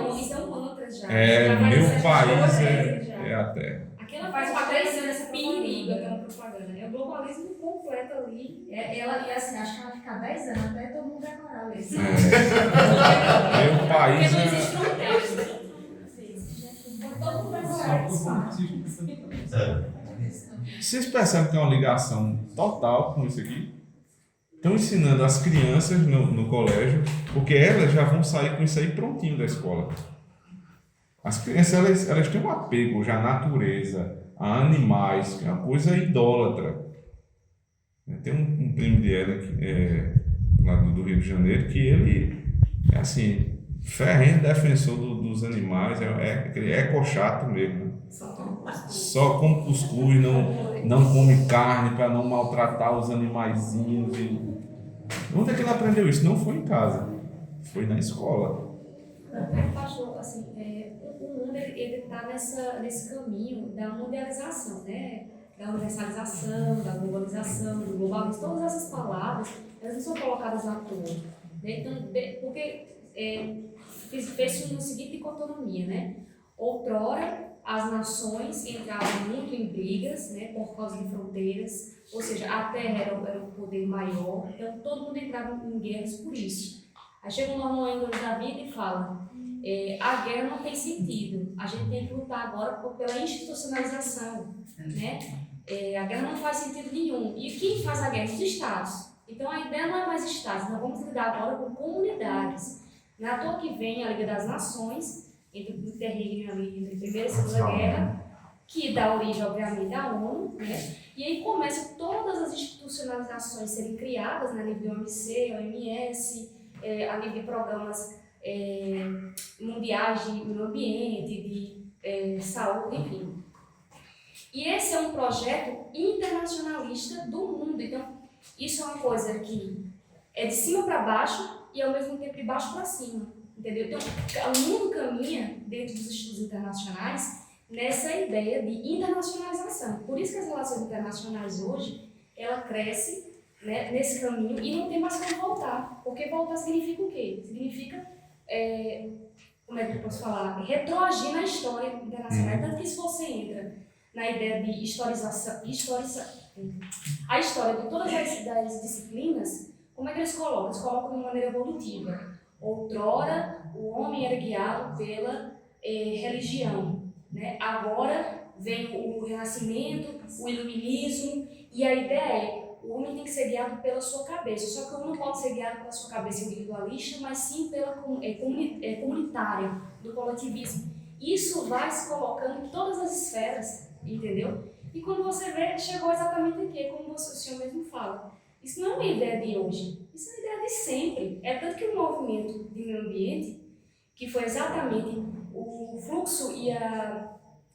Meu país é a terra. Aquela faz uma essa perigo, aquela propaganda. É o globalismo completo ali. Ela, e assim, acho que ela fica 10 anos até todo mundo decorar isso. Meu país Porque não existe fronteiras, né? Todo mundo decorar isso. Vocês percebem que é uma ligação total com isso aqui? Estão ensinando as crianças no colégio, porque elas já vão sair com isso aí prontinho da escola. As crianças elas têm um apego já à natureza, a animais, que é uma coisa idólatra. Tem um primo de ela, lá do Rio de Janeiro, que ele é assim, ferrenho defensor dos animais, aquele ecochato mesmo. Só come cuscuz, não come carne para não maltratar os animaizinhos. Onde é que ele aprendeu isso? Não foi em casa, foi na escola. Pastor, assim, o mundo ele está nesse caminho da mundialização, né? Da universalização, da globalização, do globalismo. Todas essas palavras, elas não são colocadas à toa. Né? Então, porque fez-se uma seguinte dicotomia, né? Outrora, as nações entravam muito em brigas, né? Por causa de fronteiras, ou seja, a terra era o poder maior, então todo mundo entrava em guerras por isso. Aí chega um Norman Engels da vida e fala: a guerra não tem sentido, a gente tem que lutar agora pela institucionalização, né? A guerra não faz sentido nenhum. E quem faz a guerra? Os Estados. Então a ideia não é mais estados, nós vamos lidar agora com comunidades. Não é à toa que vem a Liga das Nações, entre o interregno ali, entre a Primeira e a Segunda Guerra, que dá origem, obviamente, à ONU, né? E aí começam todas as institucionalizações serem criadas, né, a nível do OMC, OMS, a nível de programas mundiais de meio ambiente, de saúde, enfim. E esse é um projeto internacionalista do mundo. Então, isso é uma coisa que é de cima para baixo e ao mesmo tempo de baixo para cima, entendeu? Então, o mundo caminha dentro dos estudos internacionais nessa ideia de internacionalização. Por isso que as relações internacionais hoje, ela cresce, né, nesse caminho e não tem mais como voltar. Porque voltar significa o quê? Significa, como é que eu posso falar? Retroagir na história internacional. Tanto que se você entra na ideia de historização, a história de todas as disciplinas, como é que eles colocam? Eles colocam de maneira evolutiva. Outrora, o homem era guiado pela religião, né? Agora vem o Renascimento, o Iluminismo, e a ideia é o homem tem que ser guiado pela sua cabeça. Só que o homem não pode ser guiado pela sua cabeça individualista, mas sim pela comunitária, do coletivismo. Isso vai se colocando em todas as esferas, entendeu? E quando você vê, chegou exatamente aqui, como o senhor mesmo fala. Isso não é uma ideia de hoje, isso é uma ideia de sempre. É tanto que o movimento de meio ambiente, que foi exatamente o fluxo e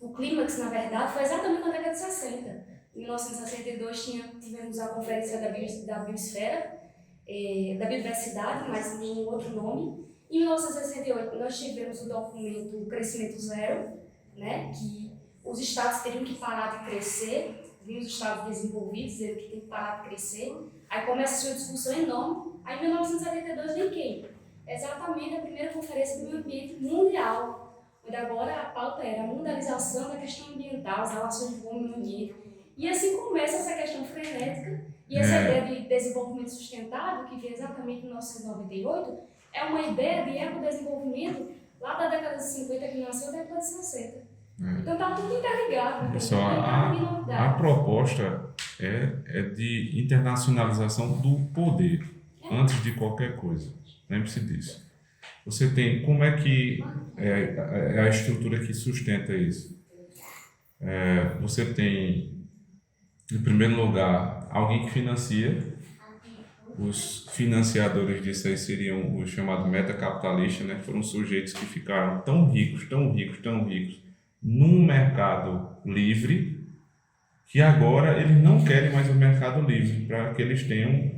o clímax, na verdade, foi exatamente na década de 60. Em 1962 tivemos a Conferência da Biosfera, da Biodiversidade, mas nenhum outro nome. Em 1968 nós tivemos o documento Crescimento Zero, né, que os estados teriam que parar de crescer, vinham os estados desenvolvidos dizendo que tem que parar de crescer. Aí começa uma discussão enorme. Aí em 1972 vem quem? Exatamente a primeira conferência do meio ambiente mundial, onde agora a pauta era a mundialização da questão ambiental, as relações com o meio ambiente. E assim começa essa questão frenética, e essa ideia de desenvolvimento sustentável, que veio exatamente em 1998, é uma ideia de ecodesenvolvimento lá da década de 50, que nasceu da década de 60. Então está tudo interligado. Pessoal, a proposta é de internacionalização do poder, antes de qualquer coisa. Lembre-se disso. Você tem, como é que é a estrutura que sustenta isso? Você tem, em primeiro lugar, alguém que financia. Os financiadores disso aí seriam os chamados metacapitalistas, né? Foram sujeitos que ficaram tão ricos, num mercado livre, que agora eles não querem mais o mercado livre, para que eles tenham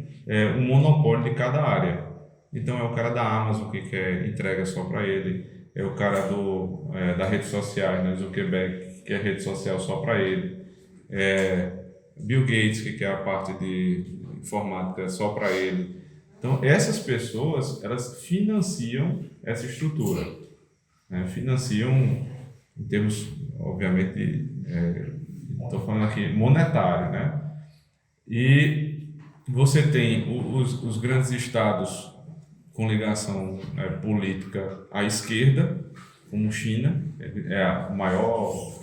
um monopólio de cada área. Então é o cara da Amazon que quer entrega só para ele, é o cara da rede social, né, Zuckerberg, que quer rede social só para ele, Bill Gates, que quer a parte de informática só para ele. Então essas pessoas, elas financiam essa estrutura, né? Financiam em termos, obviamente, estou falando aqui monetário, né? E você tem os grandes estados com ligação política à esquerda, como China, é a maior.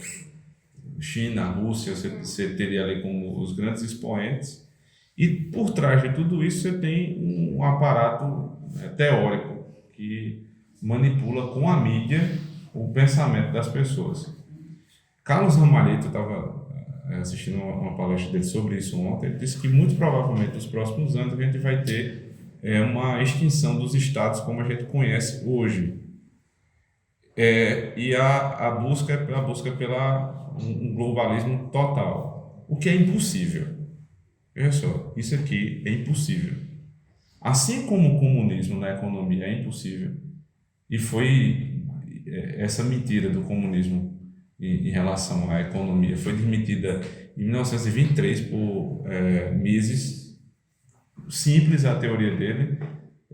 China, Rússia, você teria ali como os grandes expoentes. E por trás de tudo isso você tem um aparato teórico que manipula com a mídia o pensamento das pessoas. Carlos Ramalhito, eu estava assistindo uma palestra dele sobre isso ontem, ele disse que muito provavelmente nos próximos anos a gente vai ter uma extinção dos estados como a gente conhece hoje. E a busca pela um globalismo total, o que é impossível. Veja só, isso aqui é impossível. Assim como o comunismo na economia é impossível, e foi essa mentira do comunismo em relação à economia foi desmentida em 1923 por Mises. Simples a teoria dele.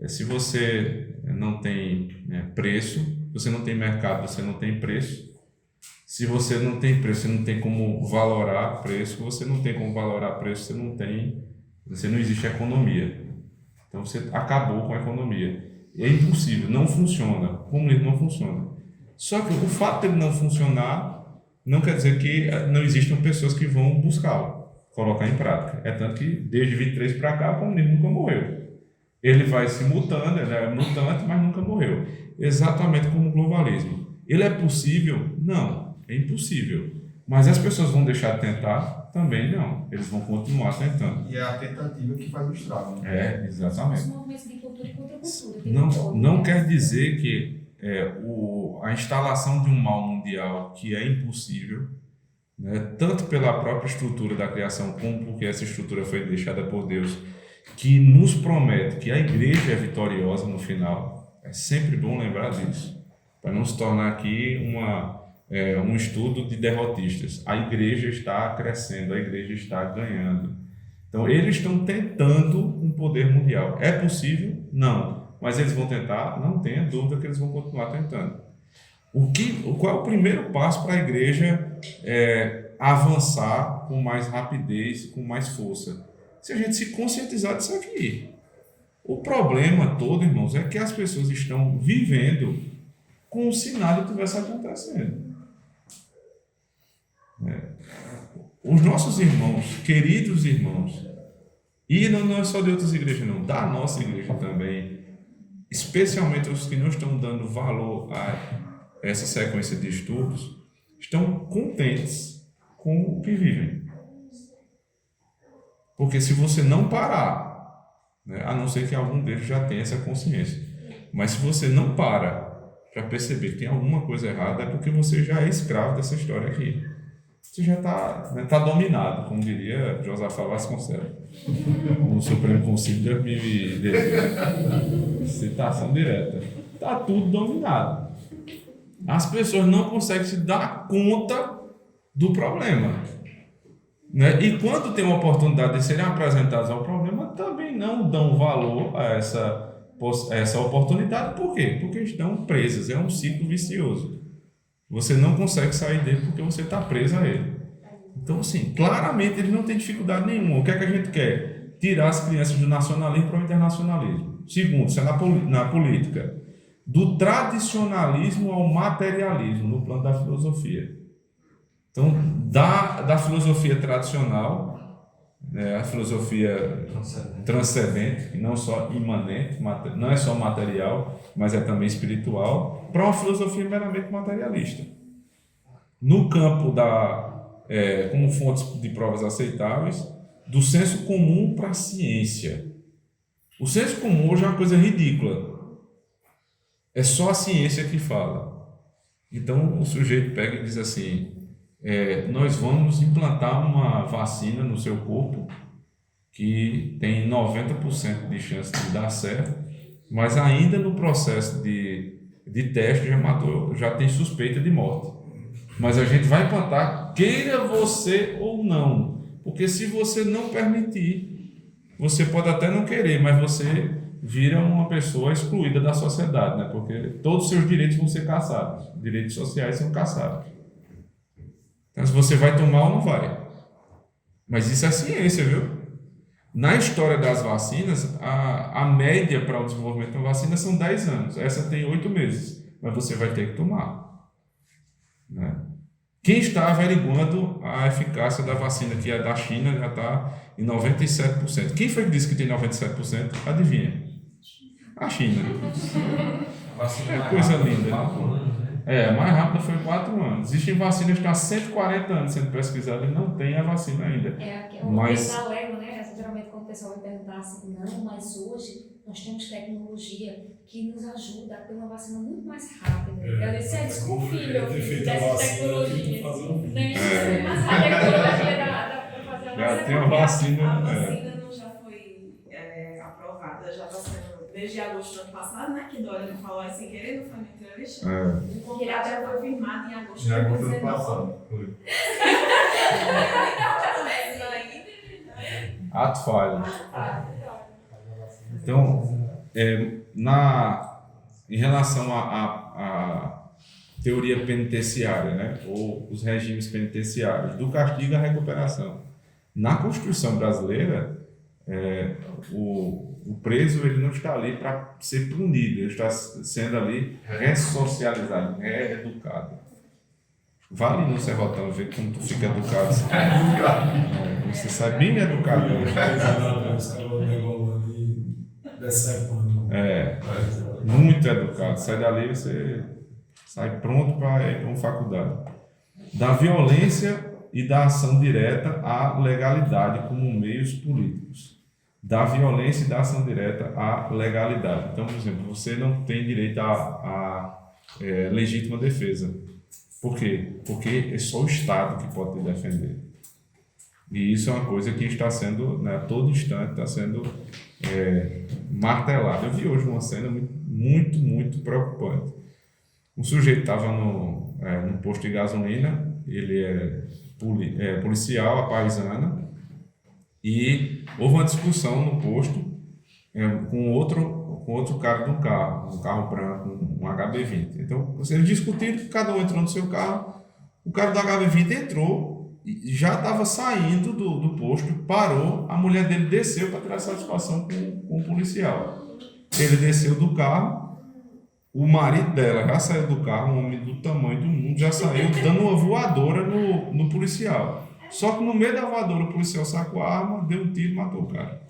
Se você não tem preço, se você não tem mercado, você não tem preço. Se você não tem preço, você não tem como valorar preço. Você não tem como valorar preço, você não existe economia. Então você acabou com a economia. É impossível, não funciona. O comunismo não funciona. Só que o fato de ele não funcionar não quer dizer que não existam pessoas que vão buscá-lo. colocar em prática. É tanto que desde 23 para cá o comunismo nunca morreu. Ele vai se mutando, ele é mutante, mas nunca morreu. Exatamente como o globalismo. Ele é possível? Não, é impossível. Mas as pessoas vão deixar de tentar? Também não. Eles vão continuar tentando. E é a tentativa que faz o estrago. Né? É, exatamente. Os movimentos de cultura e contracultura. Não quer dizer que a instalação de um mal mundial que é impossível, né, tanto pela própria estrutura da criação, como porque essa estrutura foi deixada por Deus, que nos promete que a igreja é vitoriosa no final. É sempre bom lembrar disso, para não se tornar aqui um estudo de derrotistas. A igreja está crescendo, a igreja está ganhando. Então, eles estão tentando um poder mundial. É possível? Não. Mas eles vão tentar? Não tenha dúvida que eles vão continuar tentando. Qual é o primeiro passo para a igreja avançar com mais rapidez, com mais força? Se a gente se conscientizar disso aqui. O problema todo, irmãos, é que as pessoas estão vivendo como se nada tivesse acontecendo. Os nossos irmãos, queridos irmãos, e não é só de outras igrejas não, da nossa igreja também, especialmente os que não estão dando valor a essa sequência de estudos, estão contentes com o que vivem. Porque se você não parar, né, a não ser que algum deles já tenha essa consciência, mas se você não para perceber que tem alguma coisa errada, é porque você já é escravo dessa história aqui. Você já está dominado, como diria Josafá Vasconcelos, no Supremo Conselho de 2010. Citação direta. Está tudo dominado. As pessoas não conseguem se dar conta do problema. Né? E quando tem uma oportunidade de serem apresentados ao problema, também não dão valor a essa oportunidade. Por quê? Porque estão presas. É um ciclo vicioso. Você não consegue sair dele porque você está preso a ele. Então, assim, claramente eles não têm dificuldade nenhuma. O que é que a gente quer? Tirar as crianças do nacionalismo para o internacionalismo. Segundo, isso é na política. Do tradicionalismo ao materialismo, no plano da filosofia. Então, da filosofia tradicional, a filosofia transcendente, que não só imanente, não é só material, mas é também espiritual, para uma filosofia meramente materialista. No campo como fontes de provas aceitáveis, do senso comum para a ciência. O senso comum hoje é uma coisa ridícula. É só a ciência que fala. Então, o sujeito pega e diz assim, nós vamos implantar uma vacina no seu corpo que tem 90% de chance de dar certo, mas ainda no processo de teste já tem suspeita de morte. Mas a gente vai implantar, queira você ou não, porque se você não permitir, você pode até não querer, mas você vira uma pessoa excluída da sociedade, né? Porque todos os seus direitos vão ser caçados, direitos sociais são caçados. Então, se você vai tomar ou não vai. Mas isso é ciência, viu? Na história das vacinas, a média para o desenvolvimento de uma vacina são 10 anos. Essa tem 8 meses, mas você vai ter que tomar. Né? Quem está averiguando a eficácia da vacina, que é da China, já está em 97%. Quem foi que disse que tem 97%? Adivinha? A China. É coisa linda. A mais rápida foi 4 anos. Existem vacinas que estão há 140 anos sendo pesquisadas e não tem a vacina ainda. Mas alegam, né? Geralmente quando o pessoal vai perguntar assim, não, mas hoje nós temos tecnologia que nos ajuda a ter uma vacina muito mais rápida. Eu disse, desconfio dessa tecnologia. Mas a tecnologia dá para fazer a vacina. Já tem uma vacina. A vacina não já foi aprovada, já está sendo desde agosto do ano passado, né? Que Dória não falou sem querer, não foi na entrevista. O contrato já foi firmado em agosto de 2019. do ano passado. Foi. Ato falho. Então, em relação à teoria penitenciária, né, ou os regimes penitenciários, do castigo à recuperação. Na Constituição brasileira, o preso ele não está ali para ser punido, ele está sendo ali ressocializado, reeducado. Vale no Serrotão ver como tu fica educado. Você sai bem educado. Muito educado. Sai dali, você sai pronto para ir para uma faculdade. Da violência e da ação direta à legalidade como meios políticos. Da violência e da ação direta à legalidade. Então, por exemplo, você não tem direito à legítima defesa. Por quê? Porque é só o Estado que pode te defender. E isso é uma coisa que está sendo, né, a todo instante, está sendo martelada. Eu vi hoje uma cena muito, muito preocupante. Um sujeito estava num posto de gasolina, ele é policial, a paisana, e houve uma discussão no posto com outro cara no carro, um carro branco, um HB20. Então, eles discutiram, cada um entrou no seu carro, o cara do HB20 entrou, já estava saindo do posto, parou, a mulher dele desceu para tirar satisfação com o policial. Ele desceu do carro, o marido dela já saiu do carro, um homem do tamanho do mundo, já saiu dando uma voadora no policial. Só que no meio da voadora o policial sacou a arma, deu um tiro e matou o cara.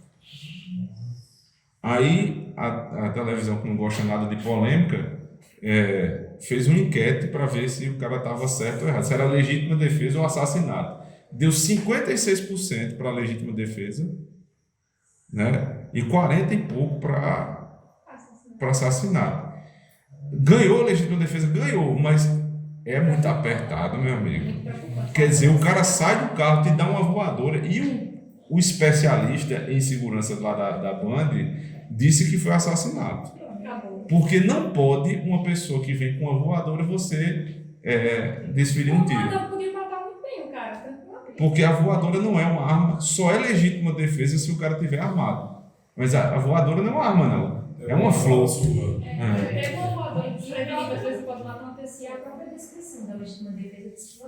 Aí a televisão, que não gosta nada de polêmica, fez uma enquete para ver se o cara estava certo ou errado, se era legítima defesa ou assassinato. Deu 56% para legítima defesa, né? E 40 e pouco para assassinato. Ganhou a legítima defesa? Ganhou, mas é muito apertado, meu amigo. Quer dizer, o cara sai do carro, te dá uma voadora, e o especialista em segurança lá da Band disse que foi assassinato. Porque não pode uma pessoa que vem com uma voadora você desferir um tiro. Podia matar muito bem o cara, tranquilamente. Porque a voadora não é uma arma, só é legítima defesa se o cara estiver armado. Mas a voadora não é uma arma, não. É uma flor. Tem uma voadora desprevenida, às vezes pode não acontecer. A própria descrição da legítima defesa diz que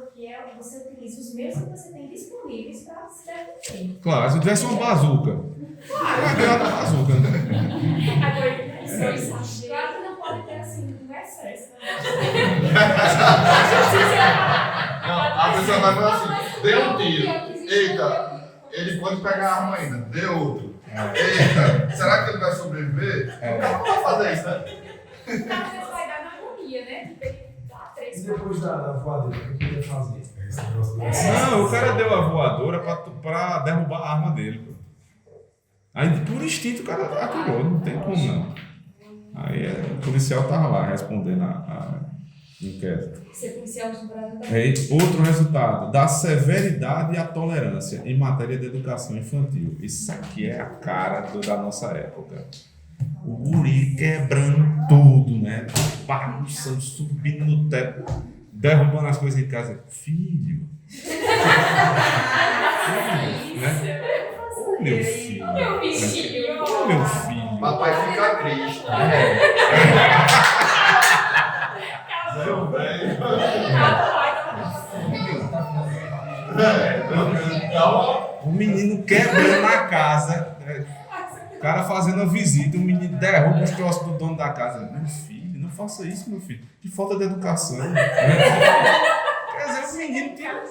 você utiliza os meios que você tem disponíveis para se defender. Claro, se tivesse uma bazuca. Vai ganhar da bazuca, né? Agora, claro que não pode ter assim, um excesso. Não, a pessoa vai falar assim, deu um tiro. Eita, ele pode pegar a arma ainda, deu outro. Eita, será que ele vai sobreviver? Não vai fazer isso, né? Você vai dar na agonia, né? E depois da voadora, o que ele ia fazer? Não, o cara deu a voadora para derrubar a arma dele. Pô. Aí, por instinto, o cara atirou, não tem como não. Aí o policial estava lá respondendo a inquérito. Ser policial no Brasil também. Outro resultado, da severidade e a tolerância em matéria de educação infantil. Isso aqui é a cara da nossa época. O guri quebrando tudo, né? Bagunçando, subindo no teto, derrubando as coisas em casa. Filho. Né? Ô, meu filho. Meu bichinho. Ô, meu filho. Papai fica triste. Meu velho. O menino quebrando a casa. O cara fazendo a visita, o menino derruba os troços do dono da casa. Meu filho, não faça isso, meu filho. Que falta de educação. Quer dizer, o menino tinha...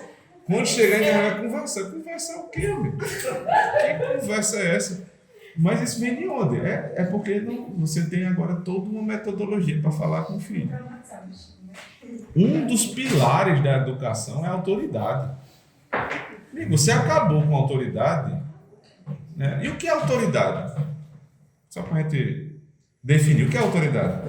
Quando chegar, ele vai conversar. Conversar o quê, meu? Que conversa é essa? Mas isso vem de onde? É porque você tem agora toda uma metodologia para falar com o filho. Um dos pilares da educação é a autoridade. Você acabou com a autoridade, né? E o que é autoridade? Só para a gente definir, o que é autoridade?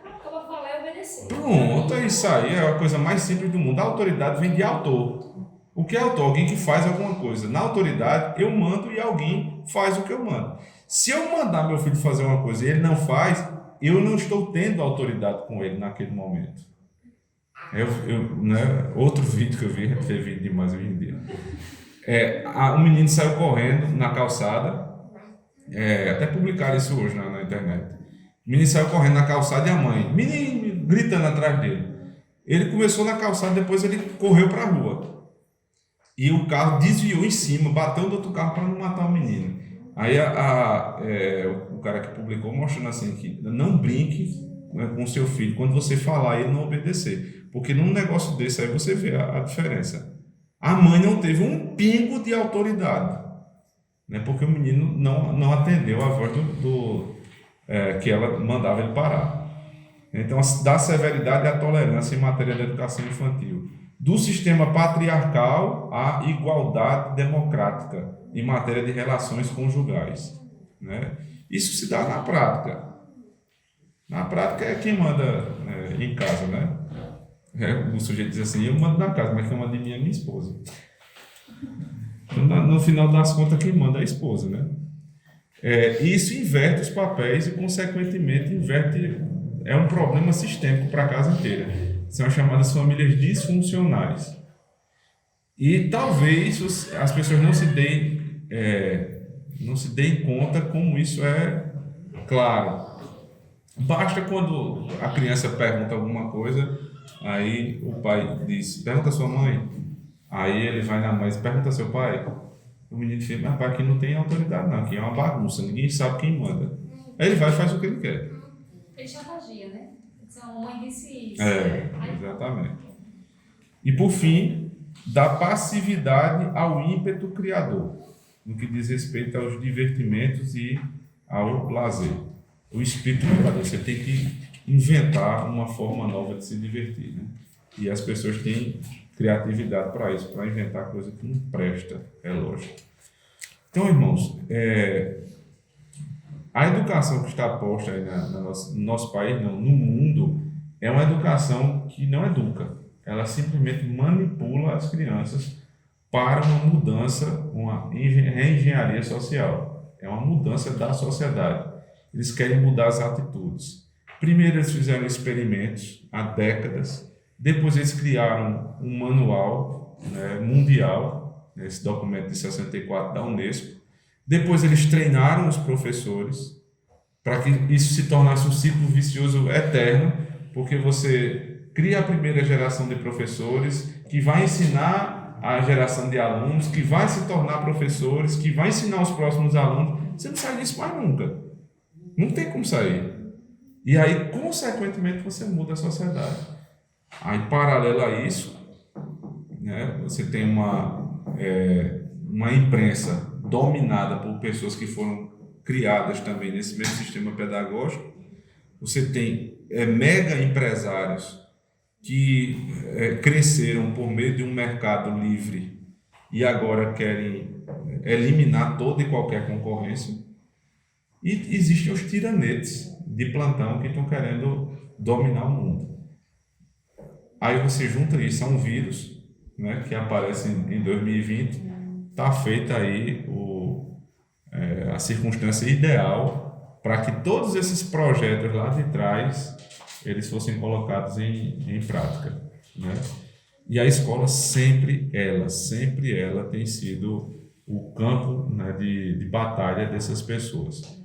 Acaba falar e obedecer. Pronto, isso aí é a coisa mais simples do mundo. A autoridade vem de autor. O que é autor? Alguém que faz alguma coisa. Na autoridade, eu mando e alguém faz o que eu mando. Se eu mandar meu filho fazer uma coisa e ele não faz, eu não estou tendo autoridade com ele naquele momento. Né, outro vídeo que eu vi, tem vídeo demais hoje em dia. Um menino saiu correndo na calçada, até publicaram isso hoje na internet. O menino saiu correndo na calçada e a mãe, menino, gritando atrás dele. Ele começou na calçada, depois ele correu para a rua. E o carro desviou em cima, bateu no outro carro para não matar o menino. Aí o cara que publicou mostrando assim que não brinque com seu filho quando você falar e ele não obedecer. Porque num negócio desse aí você vê a diferença. A mãe não teve um pingo de autoridade, né? Porque o menino não atendeu a voz que ela mandava ele parar. Então, da severidade à tolerância em matéria de educação infantil. Do sistema patriarcal à igualdade democrática em matéria de relações conjugais, né? Isso se dá na prática. Na prática é quem manda em casa, né? O sujeito diz assim, eu mando na casa, mas quem manda em mim é minha esposa. No final das contas, quem manda é a esposa, né? Isso inverte os papéis e, consequentemente, é um problema sistêmico para a casa inteira. São as chamadas famílias disfuncionais. E talvez as pessoas não se deem conta como isso é claro. Basta quando a criança pergunta alguma coisa, aí o pai diz, pergunta a sua mãe. Aí ele vai na mãe e pergunta a seu pai. O menino diz, mas pai, aqui não tem autoridade não, aqui é uma bagunça, ninguém sabe quem manda. Aí ele vai e faz o que ele quer. Ele chantageia, né? A mãe disse isso. Exatamente. E por fim, da passividade ao ímpeto criador, no que diz respeito aos divertimentos e ao lazer. O espírito criador, você tem que inventar uma forma nova de se divertir, né? E as pessoas têm criatividade para isso, para inventar coisa que não presta, é lógico. Então, irmãos, a educação que está posta aí no nosso país, não, no mundo, é uma educação que não educa. Ela simplesmente manipula as crianças para uma mudança, uma reengenharia social. É uma mudança da sociedade. Eles querem mudar as atitudes. Primeiro eles fizeram experimentos há décadas, depois eles criaram um manual, né, mundial, esse documento de 64 da Unesco. Depois eles treinaram os professores para que isso se tornasse um ciclo vicioso eterno, porque você cria a primeira geração de professores que vai ensinar a geração de alunos, que vai se tornar professores, que vai ensinar os próximos alunos. Você não sai disso mais nunca. Não tem como sair. E aí, consequentemente, você muda a sociedade. Aí, paralelo a isso, né, você tem uma imprensa dominada por pessoas que foram criadas também nesse mesmo sistema pedagógico. Você tem mega empresários que cresceram por meio de um mercado livre e agora querem eliminar toda e qualquer concorrência. E existem os tiranetes de plantão que estão querendo dominar o mundo. Aí você junta isso a um vírus, né, que aparece em 2020, está feita aí a circunstância ideal para que todos esses projetos lá de trás eles fossem colocados em prática, né? E a escola sempre ela tem sido o campo, né, de batalha dessas pessoas.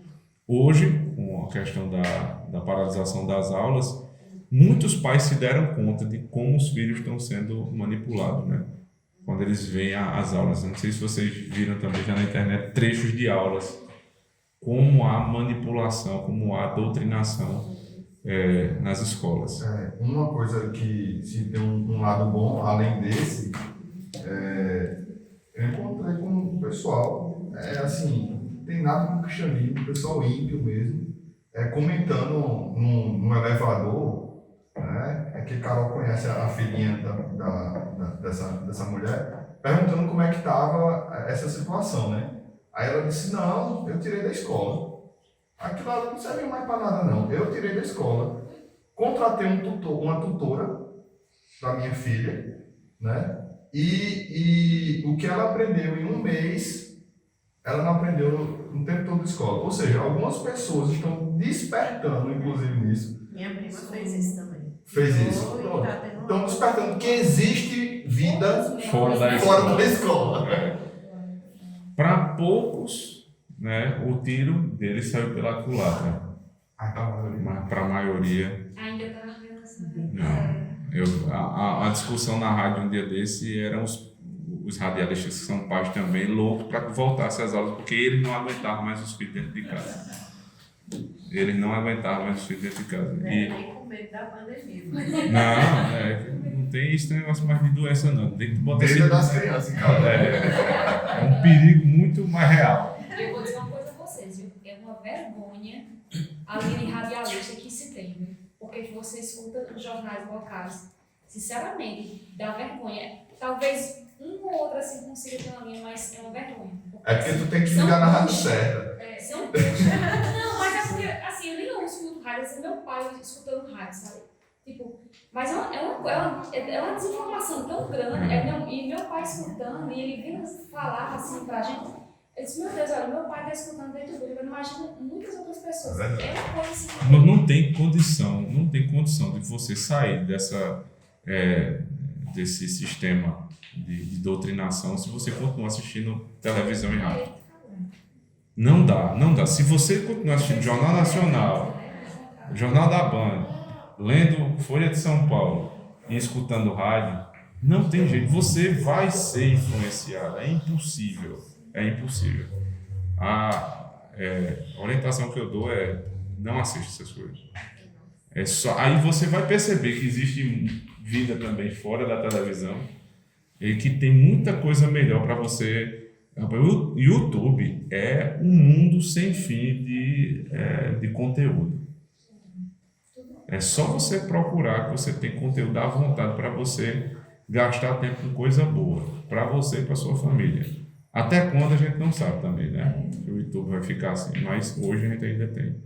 Hoje, com a questão da paralisação das aulas, muitos pais se deram conta de como os filhos estão sendo manipulados, né? Quando eles veem as aulas. Não sei se vocês viram também já na internet trechos de aulas, como há manipulação, como há doutrinação nas escolas. Uma coisa que se tem um lado bom, além desse, eu encontrei com o pessoal, assim, tem nada com o cristianismo, o pessoal ímpio mesmo, comentando num elevador, né, que Carol conhece a filhinha dessa mulher, perguntando como é que estava essa situação, né? Aí ela disse, não, eu tirei da escola. Aquilo ali não serviu mais para nada, não. Eu tirei da escola, contratei uma tutora para minha filha, né? E o que ela aprendeu em um mês, ela não aprendeu no tempo todo da escola. Ou seja, algumas pessoas estão despertando, inclusive, nisso. Minha prima fez isso também. Fez isso. Estão despertando que existe vida Fora da escola. Para poucos, né, o tiro dele saiu pela culatra. Mas para a maioria... Ainda está na criança. Não. A discussão na rádio um dia desse eram os radialistas que são pais também loucos para que voltasse às aulas, porque eles não aguentavam mais os filhos dentro de casa. Eles não aguentavam mais os filhos dentro de casa. Nem com medo da pandemia. Não tem esse negócio mais de doença, não. Tem que botar Medo das crianças, cara. É um perigo muito mais real. Eu vou dizer uma coisa a vocês, viu? É uma vergonha a linha radialista que se tem, viu? Porque você escuta os jornais locais. Sinceramente, dá vergonha. Talvez um ou outro assim consiga ter uma linha, mas é uma vergonha. É porque tu tem que ligar na rádio certa. São Não, mas é porque, assim, eu nem eu escuto rádio, assim, meu pai escutando rádio, sabe? Tipo, mas é uma desinformação tão grande, e meu pai escutando, e ele vindo falar assim pra gente, eu disse, meu Deus, olha, meu pai tá escutando dentro dele, eu imagino muitas outras pessoas. É uma coisa assim. Mas não tem condição de você sair desse sistema de doutrinação se você continuar assistindo televisão e rádio. Não dá. Se você continuar assistindo Jornal Nacional, Jornal da Band, lendo Folha de São Paulo e escutando rádio, não tem jeito. Você vai ser influenciado. É impossível. A orientação que eu dou é não assista essas coisas. Aí você vai perceber que existe vida também fora da televisão e que tem muita coisa melhor para você. O YouTube é um mundo sem fim de conteúdo. É só você procurar que você tem conteúdo à vontade para você gastar tempo com coisa boa, para você e para sua família. Até quando a gente não sabe também, né? Que o YouTube vai ficar assim, mas hoje a gente ainda tem.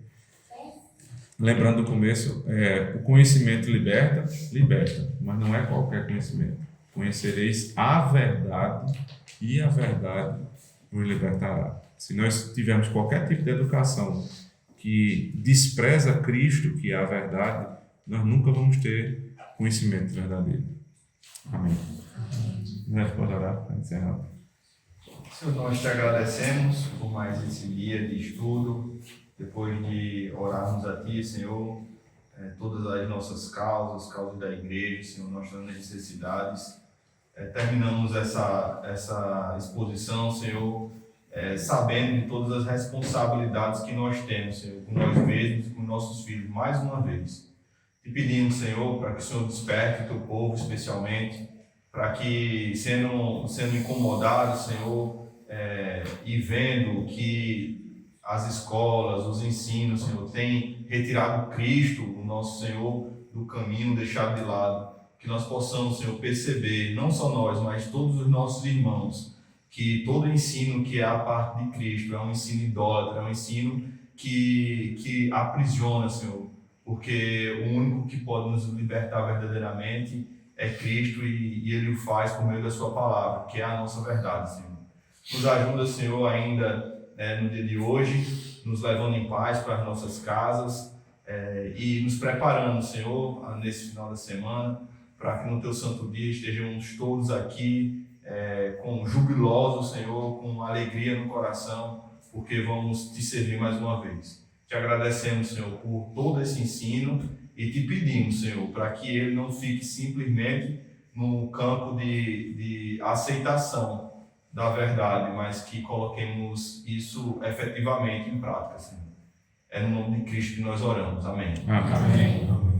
Lembrando do começo, o conhecimento liberta, mas não é qualquer conhecimento. Conhecereis a verdade e a verdade vos libertará. Se nós tivermos qualquer tipo de educação que despreza Cristo, que é a verdade, nós nunca vamos ter conhecimento verdadeiro. Amém. Nós podemos orar para encerrar. Senhor, nós te agradecemos por mais esse dia de estudo, depois de orarmos a Ti, Senhor, todas as nossas causas da igreja, Senhor, nossas necessidades. Terminamos essa exposição, Senhor, sabendo de todas as responsabilidades que nós temos, Senhor, com nós mesmos e com nossos filhos, mais uma vez. Te pedimos, Senhor, para que o Senhor desperte o Teu povo, especialmente, para que, sendo incomodados, Senhor, e vendo que as escolas, os ensinos, Senhor, têm retirado Cristo, o nosso Senhor, do caminho, deixado de lado, que nós possamos, Senhor, perceber, não só nós, mas todos os nossos irmãos, que todo ensino que é a parte de Cristo é um ensino idólatra, é um ensino que aprisiona, Senhor, porque o único que pode nos libertar verdadeiramente é Cristo e Ele o faz por meio da Sua palavra, que é a nossa verdade, Senhor. Nos ajuda, Senhor, ainda no dia de hoje, nos levando em paz para as nossas casas e nos preparando, Senhor, nesse final da semana, para que no Teu santo dia estejamos todos aqui com jubilosos, Senhor, com alegria no coração, porque vamos Te servir mais uma vez. Te agradecemos, Senhor, por todo esse ensino e Te pedimos, Senhor, para que ele não fique simplesmente no campo de aceitação da verdade, mas que coloquemos isso efetivamente em prática, Senhor. É no nome de Cristo que nós oramos. Amém. Amém.